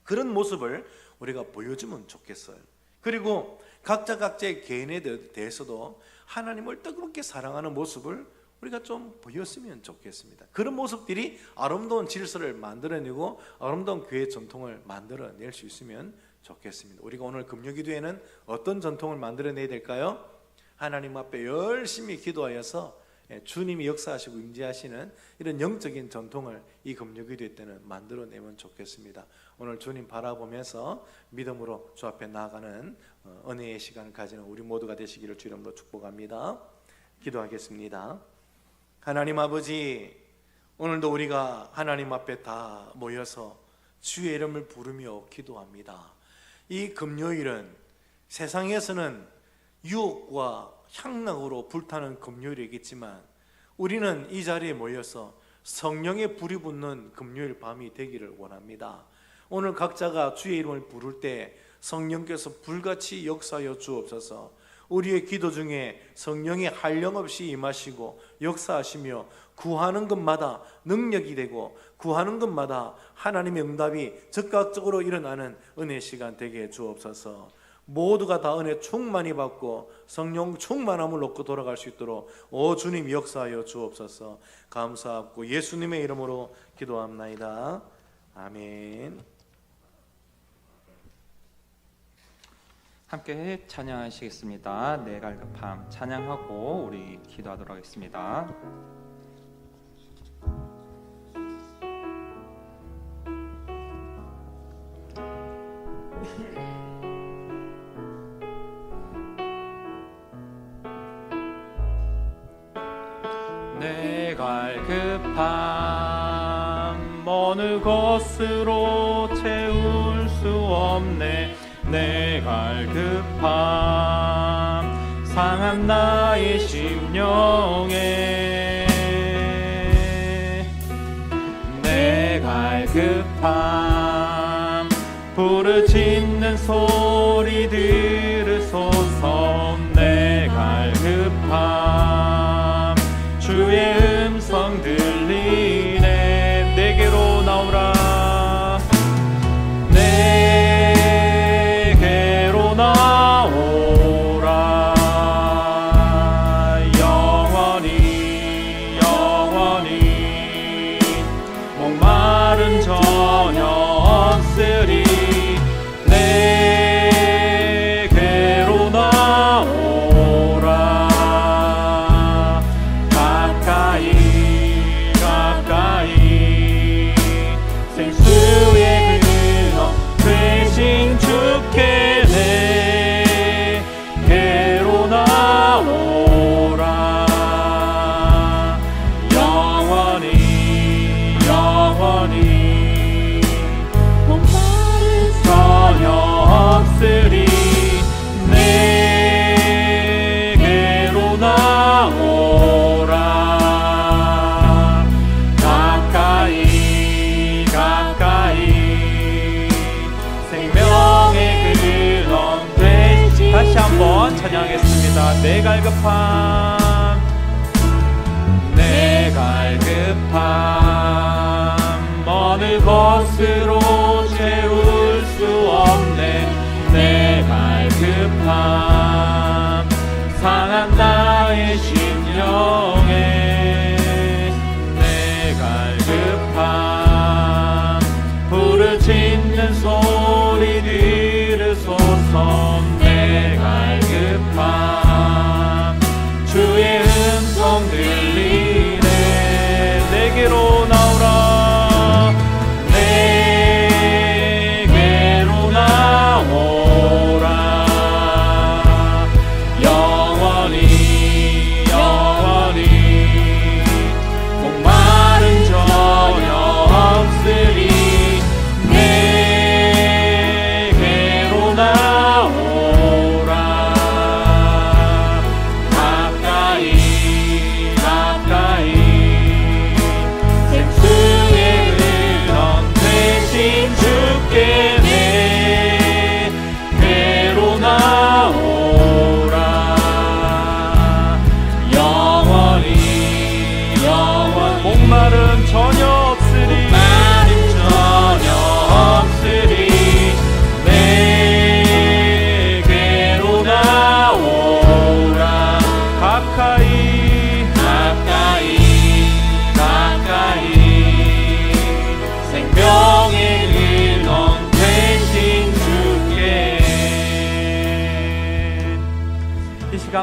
그런 모습을 우리가 보여주면 좋겠어요. 그리고 각자의 개인에 대해서도 하나님을 뜨겁게 사랑하는 모습을 우리가 좀 보였으면 좋겠습니다. 그런 모습들이 아름다운 질서를 만들어내고 아름다운 교회 전통을 만들어낼 수 있으면 좋겠습니다. 우리가 오늘 금요기도에는 어떤 전통을 만들어내야 될까요? 하나님 앞에 열심히 기도하여서 주님이 역사하시고 임재하시는 이런 영적인 전통을 이 금요기도 때는 만들어내면 좋겠습니다. 오늘 주님 바라보면서 믿음으로 주 앞에 나아가는 은혜의 시간을 가지는 우리 모두가 되시기를 주 이름으로 축복합니다. 기도하겠습니다. 하나님 아버지, 오늘도 우리가 하나님 앞에 다 모여서 주의 이름을 부르며 기도합니다. 이 금요일은 세상에서는 유혹과 향락으로 불타는 금요일이겠지만 우리는 이 자리에 모여서 성령의 불이 붙는 금요일 밤이 되기를 원합니다. 오늘 각자가 주의 이름을 부를 때 성령께서 불같이 역사하여 주옵소서. 우리의 기도 중에 성령이 한량없이 임하시고 역사하시며 구하는 것마다 능력이 되고 구하는 것마다 하나님의 응답이 즉각적으로 일어나는 은혜 시간 되게 해 주옵소서. 모두가 다 은혜 충만히 받고 성령 충만함을 얻고 돌아갈 수 있도록 오 주님 역사하여 주옵소서. 감사하고 예수님의 이름으로 기도합나이다. 아멘. 함께 찬양하시겠습니다. 내 갈급함 찬양하고 우리 기도하도록 하겠습니다. 내 갈급함 어느 것으로 채울 수 없네. 내 갈급함 상한 나의 심령에 내 갈급함 부르짖는 소리 들으소서. 내 갈급함 주의 음성 들리네. 내게로 나오라. 내게로 나오라. 영원히 영원히 목마른 저녁 없으리. 내게로 나오라. 가까이 가까이 생수의 근원 되신 주께 내게로 나오라. 영원히 영원히 전혀 없으리. 내게로 나오라. 가까이 가까이 생명의 근원 되시. 다시 한번 찬양하겠습니다. 내 갈급함 내 갈급함 어느 것으로 채울 수 없네. 내 갈급함 상한 나의 심령에 내 갈급함 부르짖는 소리 들으소서. 내 갈급함 주의 음성 들리네. 내게로 나오라. 내게로 나오라.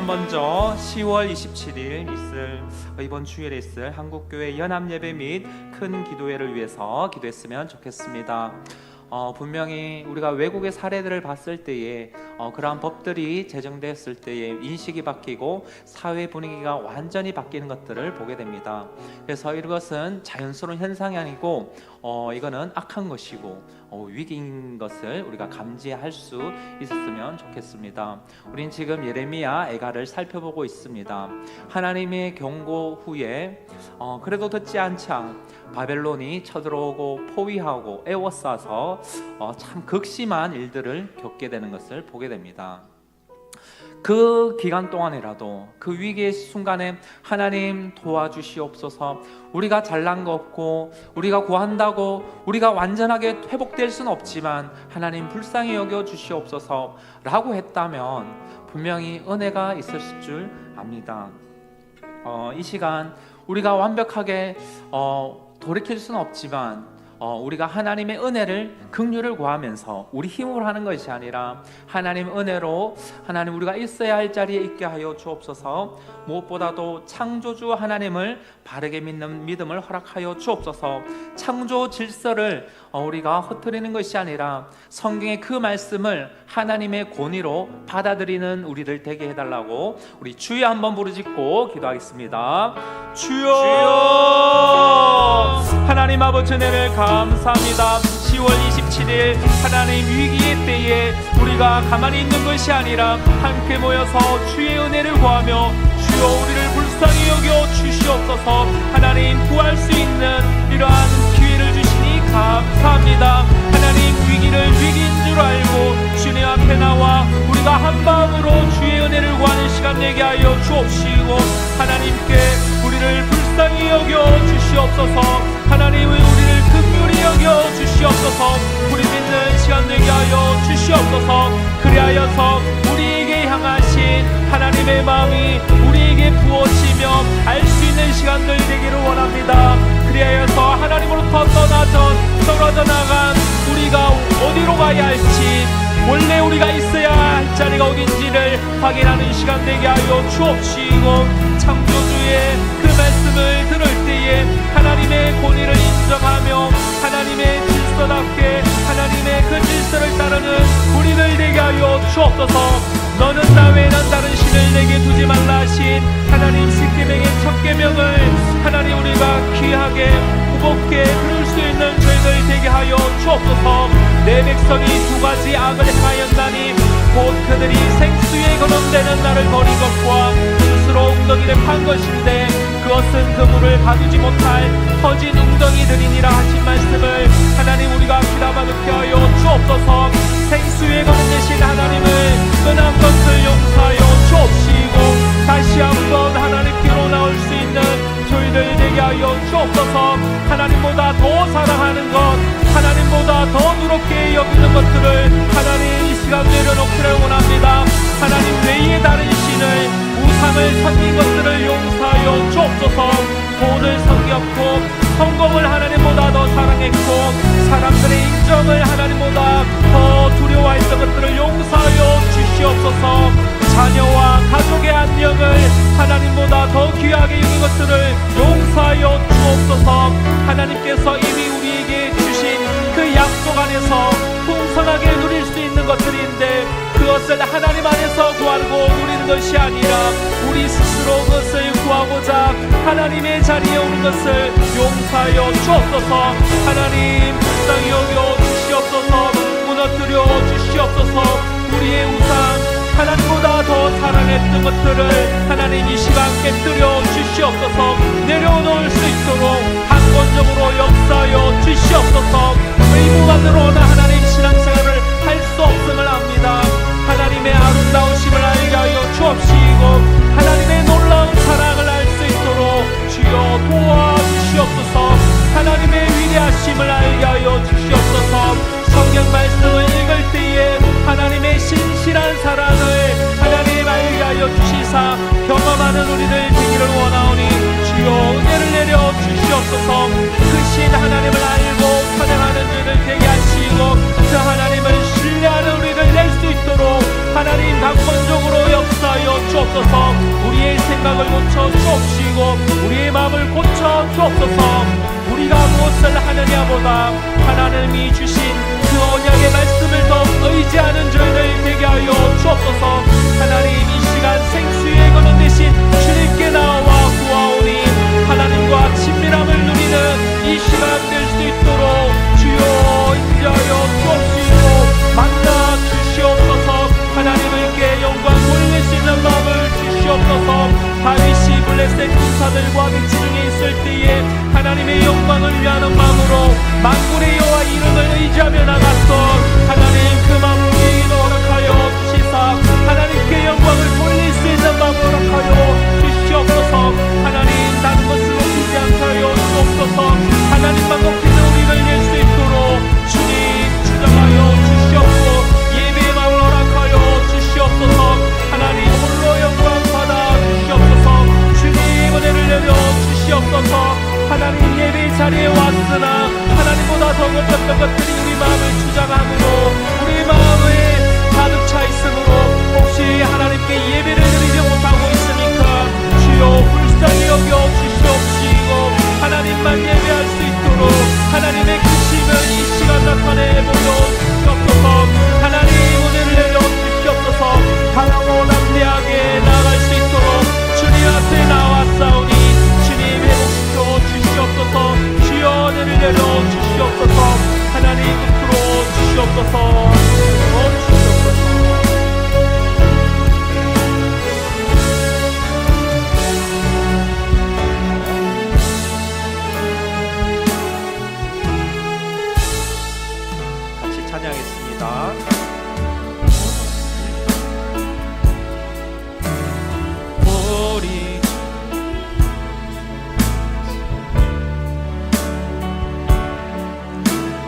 일단 먼저 10월 27일 있을 이번 주일에 있을 한국교회 연합예배 및 큰 기도회를 위해서 기도했으면 좋겠습니다. 분명히 우리가 외국의 사례들을 봤을 때에 그러한 법들이 제정되었을 때에 인식이 바뀌고 사회 분위기가 완전히 바뀌는 것들을 보게 됩니다. 그래서 이것은 자연스러운 현상이 아니고 이거는 악한 것이고 위기인 것을 우리가 감지할 수 있었으면 좋겠습니다. 우린 지금 예레미야 애가를 살펴보고 있습니다. 하나님의 경고 후에 그래도 듣지 않자 바벨론이 쳐들어오고 포위하고 애워싸서 참 극심한 일들을 겪게 되는 것을 보게 됩니다. 그 기간 동안이라도 그 위기의 순간에 하나님 도와주시옵소서. 우리가 잘난 거 없고 우리가 구한다고 우리가 완전하게 회복될 수는 없지만 하나님 불쌍히 여겨 주시옵소서 라고 했다면 분명히 은혜가 있었을 줄 압니다. 이 시간 우리가 완벽하게 돌이킬 수는 없지만 우리가 하나님의 은혜를 긍휼을 구하면서 우리 힘으로 하는 것이 아니라 하나님 은혜로 하나님 우리가 있어야 할 자리에 있게 하여 주옵소서. 무엇보다도 창조주 하나님을 바르게 믿는 믿음을 허락하여 주옵소서. 창조 질서를 우리가 흐트리는 것이 아니라 성경의 그 말씀을 하나님의 권위로 받아들이는 우리를 되게 해달라고 우리 주여 한번 부르짖고 기도하겠습니다. 주여, 하나님 아버지 은혜를 감사합니다. 10월 27일 하나님 위기의 때에 우리가 가만히 있는 것이 아니라 함께 모여서 주의 은혜를 구하며 주여 우리를 불쌍히 여겨 주시옵소서. 하나님 구할 수 있는 이러한 기회를 주시니 감사합니다. 하나님 위기를 위기인 줄 알고 주님 앞에 나와 우리가 한 마음으로 주의 은혜를 구하는 시간 되게 하여 주옵시고 하나님께 우리를 불쌍히 여겨 주시옵소서. 하나님은 우리를 긍휼히 여겨 주시옵소서. 우리 믿는 시간 되게 하여 주시옵소서. 그리하여서 우리에게 향하신 하나님의 마음이 우리에게 부어지며 알 수 있는 시간들 되기를 원합니다. 그리하여서 하나님으로부터 떨어져 나간 우리가 어디로 가야 할지 원래 우리가 있어야 할 자리가 어딘지를 확인하는 시간 되게 하여 주옵시고 창조주의 그 말씀을 들을 때에 하나님의 권위를 인정하며 하나님의 질서답게 하나님의 그 질서를 따르는 우리들 되게 하여 주옵소서. 너는 나 외에는 다른 신을 내게 두지 말라 하신 하나님 십계명의 첫 계명을 하나님 우리가 귀하게 무겁게 들을 수 있는 저희들 되게 하여 주옵소서. 내 백성이 두 가지 악을 행하였나니 곧 그들이 생수에 거론되는 나를 버린 것과 스스로 웅덩이를 판 것인데 그것은 그물을 가두지 못할 터진 웅덩이들이니라 하신 말씀을 하나님 우리가 귀담아 듣게 하여 주옵소서. 생수에 거론되신 하나님을 떠난 것을 용서하여 주옵시고 다시 한번 하나님께로 나올 수 있는 저희들 되게 하여 주옵소서. 하나님보다 더 사랑하는 것 하나님보다 더 누렇게 여기는 것들을 하나님 이 시간 내려놓기를 원합니다. 하나님 외에 다른 신을 우상을 섬긴 것들을 용서하여 주옵소서. 돈을 섬겼고 성공을 하나님보다 더 사랑했고 사람들의 인정을 하나님보다 더 두려워했던 것들을 용서하여 주시옵소서. 자녀와 가족의 안녕을 하나님보다 더 귀하게 여긴 것들을 용서하여 주옵소서. 하나님께서 이미 우리에게 주신 그 약속 안에서 풍성하게 누릴 수 있는 것들인데 그것을 하나님 안에서 구하고 누리는 것이 아니라 우리 스스로 그것을 구하고자 하나님의 자리에 오는 것을 용서하여 주옵소서. 하나님 불쌍히 여겨 주시옵소서. 무너뜨려 주시옵소서. 우리의 우상 하나님보다 더 사랑했던 것들을 하나님 이 시간 깨뜨려 주시옵소서. 내려놓을 수 있도록 한권적으로 역사하여 주시옵소서. 의무만으로는 하나님 신앙생활을 할 수 없음을 압니다. 하나님의 아름다우심을 알게 하여 주옵시고 하나님의 놀라운 사랑을 알 수 있도록 주여 도와주시옵소서. 하나님의 위대하심을 알게 하여 주시옵소서. 성경 말씀을 읽을 때에 하나님의 신실한 사랑을 하나님 알게 하여 주시사 경험하는 우리들 되기를 원하오니 주여 은혜를 내려 주시옵소서. 크신 하나님을 알고 찬양하는 우리를 되게 하시고 그 하나님을 신뢰하는 우리를 낼 수 있도록 하나님 강권적으로 역사하여 하여 주옵소서. 우리의 생각을 고쳐 주옵시고 우리의 마음을 고쳐 주옵소서. 우리가 무엇을 하느냐보다 하나님이 주신 그 언약의 말씀을 더 의지하는 저희들 되게 하여 주옵소서. 하나님 이 시간 생수의 근원 되신 주님께 나와 구하오니 하나님과 친밀함을 누리는 이 시간 될 수 있도록 주여 인도하여 주옵시고 만나 주시옵소서. 하나님께 영광 돌릴 수 있는 마음을 주시옵소서. 다윗이 블레셋 군사들과 미치 중에 있을 때에 하나님의 영광을 위하는 마음으로 만군의 여호와 이름을 의지하며 나갔던 하나님 그 마음을 우리에게 허락하여 주시사 하나님께 영광을 돌릴 수 있는 마음을 허락하여 주시옵소서. 하나님 다른 것을 놓치지 않게 하여 주옵소서. 하나님만 높이는 우리를 낼 수 있도록 주님 주장하여 주시옵고 예배의 마음을 허락하여 주시옵소서. 하나님 홀로 영광 받아 주시옵소서. 주님 은혜를 내려 주시옵소서. 하나님 예배 자리에 왔으나 하나님보다 더 어떤 것들이 우리 마음을 주장함으로 우리 마음에 가득 차 있으므로 혹시 하나님께 예배를 드리지 못하고 있으니까 주여 불쌍히 여겨 주시옵시고 하나님만 예배할 수 있도록 하나님의 크심을 이 시간 나타내 보여주시옵소서. 하나님 은혜를 내려 주시옵소서. 강하고 담대하게 나아갈 수 있도록 주님 앞에 나왔사오니 주님 회복시켜 주시옵소서. 주여 은혜를 내려 주시옵소서. 하나님 끝으로 주시옵소서. 주시옵소서. 같이 찬양했습니다. 우리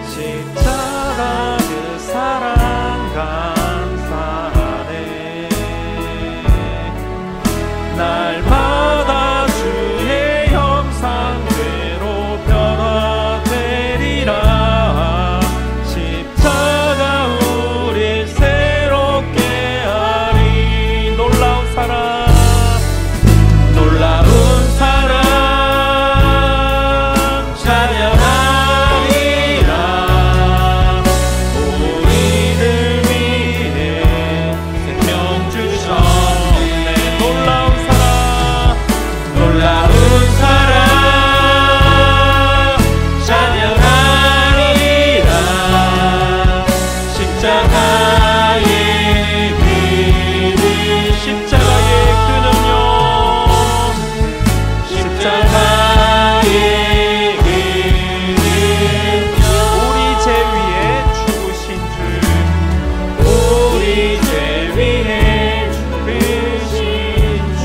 십자가 그 사랑 감사하네. 날마다 주의 형상대로 변화되리라. 십자가 우릴 새롭게 하리. 놀라운 사랑 놀라운 사랑 찬양하리라. 우리를 위해 생명 주셨네. 놀라운 사랑 놀라운 사랑 찬양하리라. 십자가의 비밀 십자가의 끈은요 십자가의 비밀 우리 죄 위에 죽으신 주 우리 죄 위에 죽으신 주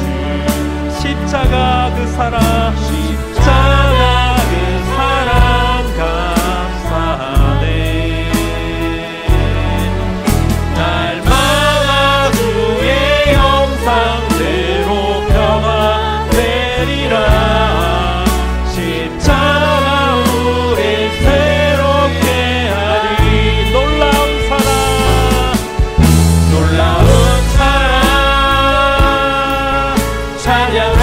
십자가 그 사랑 십자가 그 사랑 감사하네. 날마다 주의 형상대로 변화되리라. 십자가 우릴 새롭게 하리. 놀라운 사랑 놀라운 사랑 찬양하리라.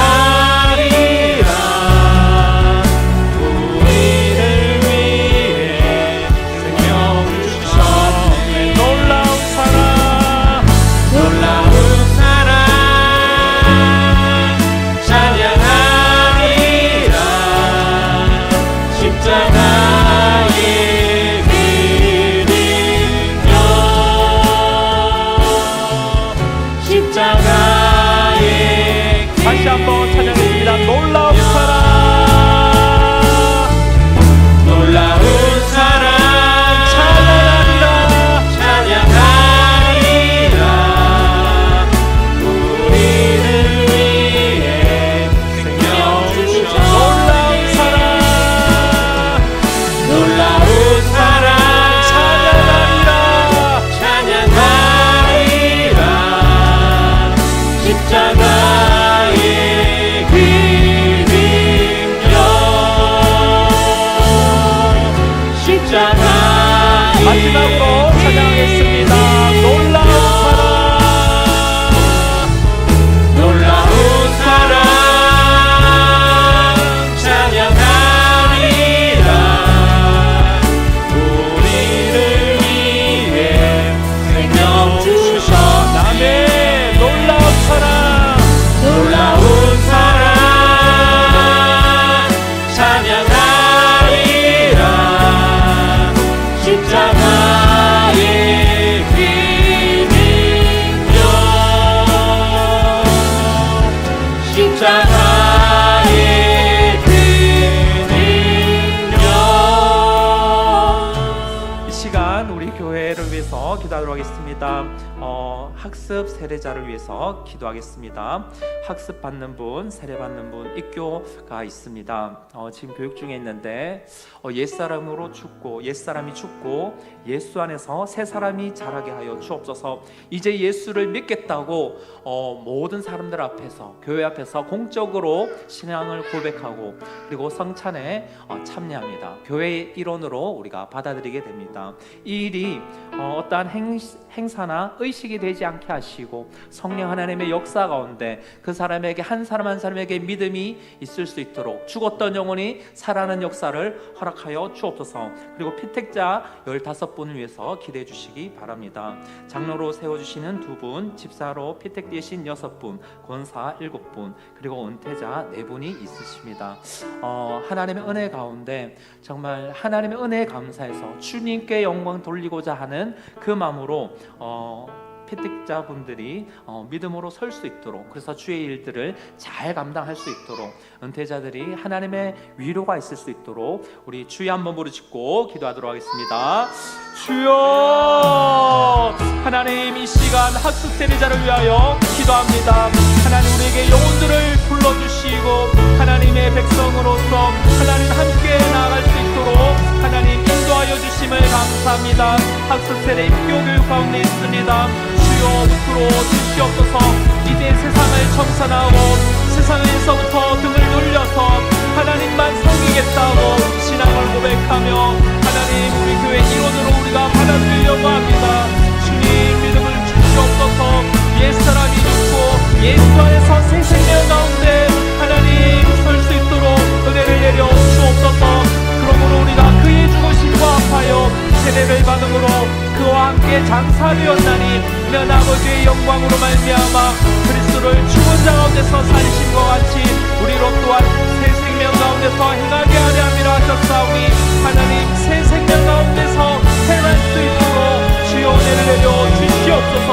십자가의 그 능력. 이 시간 우리 교회를 위해서 기도하도록 하겠습니다. 학습 세례자를 위해서 기도하겠습니다. 학습 받는 분, 세례 받는 분, 입교가 있습니다. 지금 교육 중에 있는데 옛사람으로 죽고 옛사람이 죽고 예수 안에서 새 사람이 자라게 하여 주옵소서. 이제 예수를 믿겠다고 모든 사람들 앞에서, 교회 앞에서 공적으로 신앙을 고백하고 그리고 성찬에 참여합니다. 교회의 일원으로 우리가 받아들이게 됩니다. 이 일이 어떠한 행사나 의식이 되지 않게 하시고 성령 하나님의 역사 가운데 그 사람에게 한 사람 한 사람에게 믿음이 있을 수 있도록 죽었던 영혼이 살아나는 역사를 허락하여 주옵소서. 그리고 피택자 15분을 위해서 기대해 주시기 바랍니다. 장로로 세워주시는 2분, 집사로 피택되신 6분, 권사 7분, 그리고 은퇴자 4분이 있으십니다. 하나님의 은혜 가운데 정말 하나님의 은혜에 감사해서 주님께 영광 돌리고자 하는 그 마음으로 피택자분들이 믿음으로 설 수 있도록, 그래서 주의 일들을 잘 감당할 수 있도록, 은퇴자들이 하나님의 위로가 있을 수 있도록 우리 주여 한번 부르짖고 기도하도록 하겠습니다. 주여, 하나님 이 시간 학습 세례자를 위하여 기도합니다. 하나님 우리에게 영혼들을 불러주시고 하나님의 백성으로서 하나님 함께 나아갈 수 있도록 하나님 인도하여 주심을 감사합니다. 학습 세례 입교 교육 가운데 있습니다. 주여 앞으로 주시옵소서. 이제 세상을 청산하고 세상에서부터 등을 돌려서 하나님만 섬기겠다고 신앙을 고백하며 하나님 우리 교회 일원으로 우리가 받아들이려고 합니다. 주님 믿음을 주시옵소서. 옛사람이 죽고 예수 안에서 새 생명 가운데 하나님 설 수 있도록 은혜를 내려 주옵소서. 그러므로 우리가 그의 죽으심과 합하여 세례를 받음으로 그와 함께 장사되었나니 이는 아버지의 영광으로 말미암아 그리스도를 죽은 자 가운데서 살리심과 같이 우리로 또한 새 생명 가운데서 행하게 하려 함이라 하셨사오니 하나님 새 생명 가운데서 행할 수 있도록 주여 은혜를 내려 주시옵소서.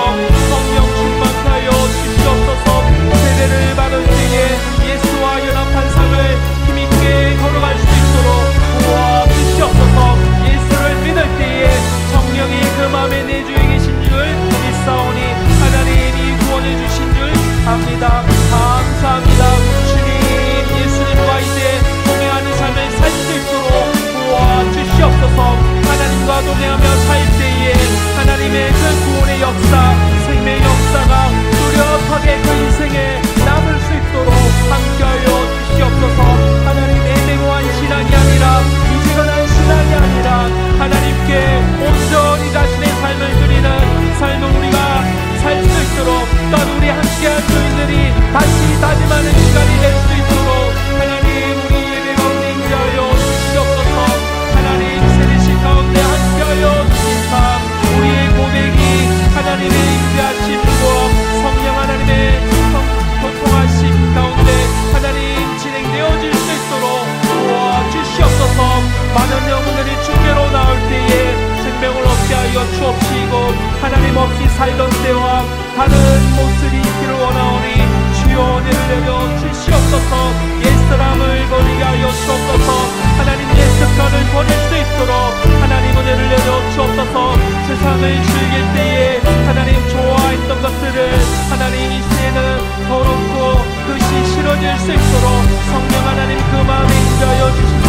성령 충만케 하여 주시옵소서. 세례를 받을 때에 예수와 연합한 삶을 힘있게 걸어갈 수 있도록 도와 주시옵소서. 예수를 믿을 때에 성령이 그 마음에 내주에 계신 줄 믿사오니 하나님이 구원해 주신 줄 압니다. 감사합니다. 주님 예수님과 이제 동행하는 삶을 살 수 있도록 도와주시옵소서. 하나님과 동행하며 살 때에 하나님의 그 구원의 역사, 생명의 역사가 뚜렷하게 그 인생에 남을 수 있도록 함께하여 주시옵소서. 하나님 애매모호한 신앙이 아니라 미지근한 신앙이 아니라 하나님께 온전히 자신의 삶을 드리는 삶을 우리가 살 수 있도록 또한 우리 함께한 교인들이 다시 다짐하는 시간이 될 수 있도록 하나님 우리 예배 가운데 인도하여 주시옵소서. 하나님 세례식 가운데 함께하여 주시사 우리의 고백이 하나님의 인도하심과 성령 하나님의 교통하심 가운데 하나님 진행되어질 수 있도록 도와주시옵소서. 많은 영혼들이 주께로 나올 때에 생명을 얻게 하여 주옵시고 하나님 없이 살던 때와 다른 모습이 있기를 원하오니 주여 은혜를 내려 주시옵소서. 옛사람을 버리게 하여 주옵소서. 하나님 옛습관을 버릴 수 있도록 하나님 은혜를 내려 주옵소서. 세상을 즐길 때에 하나님 좋아했던 것들을 하나님 이제는 더럽고 그것이 싫어질 수 있도록 성령 하나님 그 마음에 인도하여 주시사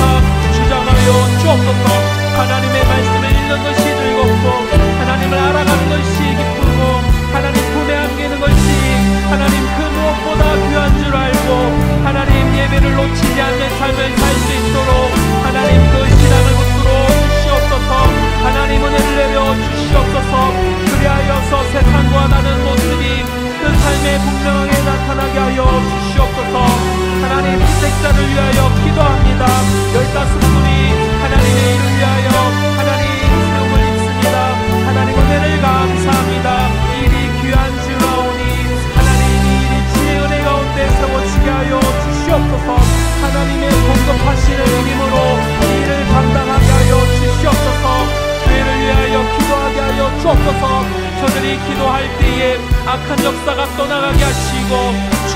주장하여 주옵소서. 하나님의 말씀을 읽는 것이 즐겁고 하나님을 알아가는 것이 기쁘고 하나님 품에 안기는 것이 하나님 그 무엇보다 귀한 줄 알고 하나님 예배를 놓치지 않는 삶을 살 수 있도록 하나님 그 신앙을 붙들어 주시옵소서. 하나님 은혜를 내려 주시옵소서. 그리하여서 세상과 다른 모습이 그 삶에 분명하게 나타나게 하여 주시옵소서. 하나님 피택자를 위하여 기도합니다. 15분이 하나님의 일을 위하여 하나님 세움을 입습니다. 하나님 은혜를 감사합니다. 일이 귀한 주라오니 하나님 이 일이 주의 은혜 가운데 세워지게 하여 주시옵소서. 하나님의 공급하시는 힘으로 이 일을 감당하게 하여 주시옵소서. 교회를 위하여 기도하게 하여 주옵소서. 저들이 기도할 때에 악한 역사가 떠나가게 하시고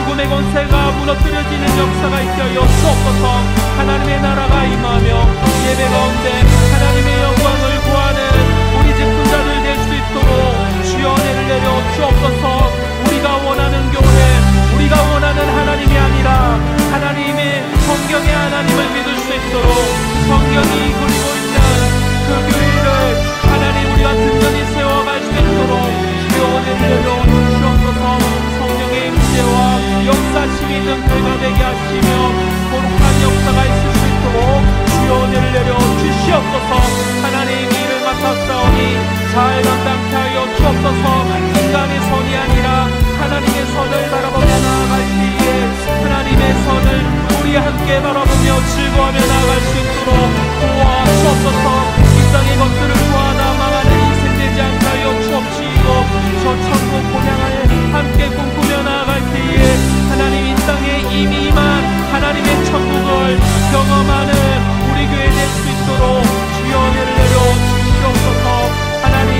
죽음의 권세가 무너뜨려지는 역사가 있게 하여 주옵소서. 하나님의 나라가 임하며 예배 가운데 하나님의 영광을 구하는 우리 직분자들 될 수 있도록 주여 은혜를 내려 주옵소서. 우리가 원하는 교회, 우리가 원하는 하나님이 아니라 하나님의 성경의 하나님을 믿을 수 있도록 성경이 그리고 있는 그 교회를 하나님 우리가 든든히 세워갈 수 있도록 주여 은혜를 내려 주옵소서. 성령의 임재와 역사심이 있는 교회가 되게 하시며 거룩한 역사가 있을 수 있도록 주여 은혜를 내려 주시옵소서. 하나님 일을 맡았사오니 잘 감당케 하여 주옵소서. 인간의 선이 아니라 하나님의 선을 바라보며 나아갈 때에 하나님의 선을 우리 함께 바라보며 즐거워하며 나아갈 수 있도록 도와주옵소서. 이 땅의 것들을 구하다 망하는 인생 되지 않게 하여 주옵시고 저 천국 본향을 함께 꿈꾸며 나아갈 때에 하나님 이 땅에 이미 임한 하나님의 천국을 경험하는 우리 교회 될 수 있도록 주여 은혜를 내려 주시옵소서. 하나님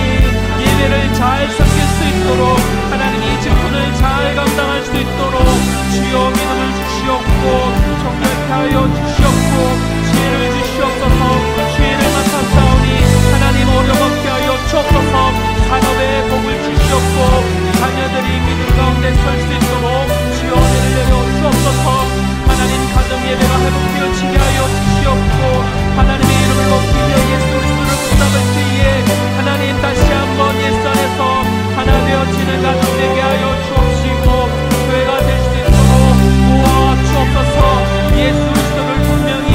예배를 잘 섬길 수 있도록 하나님 이 직분을 잘 감당할 수 있도록 주여 믿음을 주시옵고 정결케 하여 주시옵고 지혜를 주시옵소서. 지혜를 맡았사오니 하나님 어려먹게 하여 주옵소서. 산업에 복을 주시옵고 자녀들이 믿음 가운데 설 수 있도록 주여 은혜를 내려 주옵소서. 하나님 가정 예배가 회복되어지게 하여 주시옵고 하나님의 이름을 높이 예수 그리스도를 붙잡을 때에 하나님 다시 한번 옛 안에서 하나 되어지는 가정 되게 하여 주옵시고 교회가 될 수 있도록 도와주옵소서. 예수 그리스도를 분명히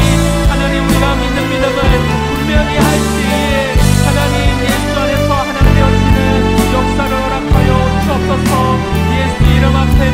하나님 우리가 믿는 믿음을 분명히 할 때에 하나님 예수 안에서 하나 되어지는 역사를 허락하여 주옵소서. 예수 이름 앞에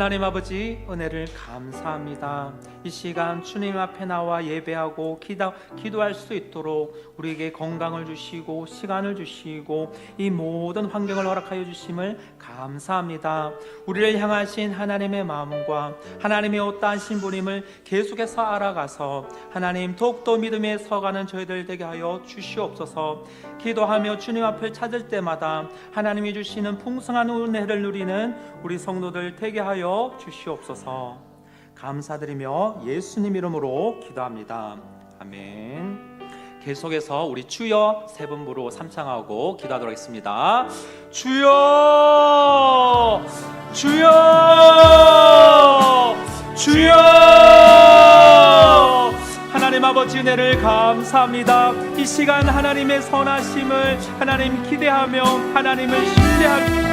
하나님 아버지 은혜를 감사합니다. 이 시간 주님 앞에 나와 예배하고 기도할 수 있도록 우리에게 건강을 주시고 시간을 주시고 이 모든 환경을 허락하여 주심을 감사합니다. 우리를 향하신 하나님의 마음과 하나님의 어떠하신 분임을 계속해서 알아가서 하나님 더욱더 믿음에 서가는 저희들 되게 하여 주시옵소서. 기도하며 주님 앞을 찾을 때마다 하나님이 주시는 풍성한 은혜를 누리는 우리 성도들 되게 하여 주시옵소서. 감사드리며 예수님 이름으로 기도합니다. 아멘. 계속해서 우리 주여 세 분부로 삼창하고 기도하도록 하겠습니다. 주여, 주여, 주여. 하나님 아버지 은혜를 감사합니다. 이 시간 하나님의 선하심을 하나님 기대하며 하나님을 신뢰하며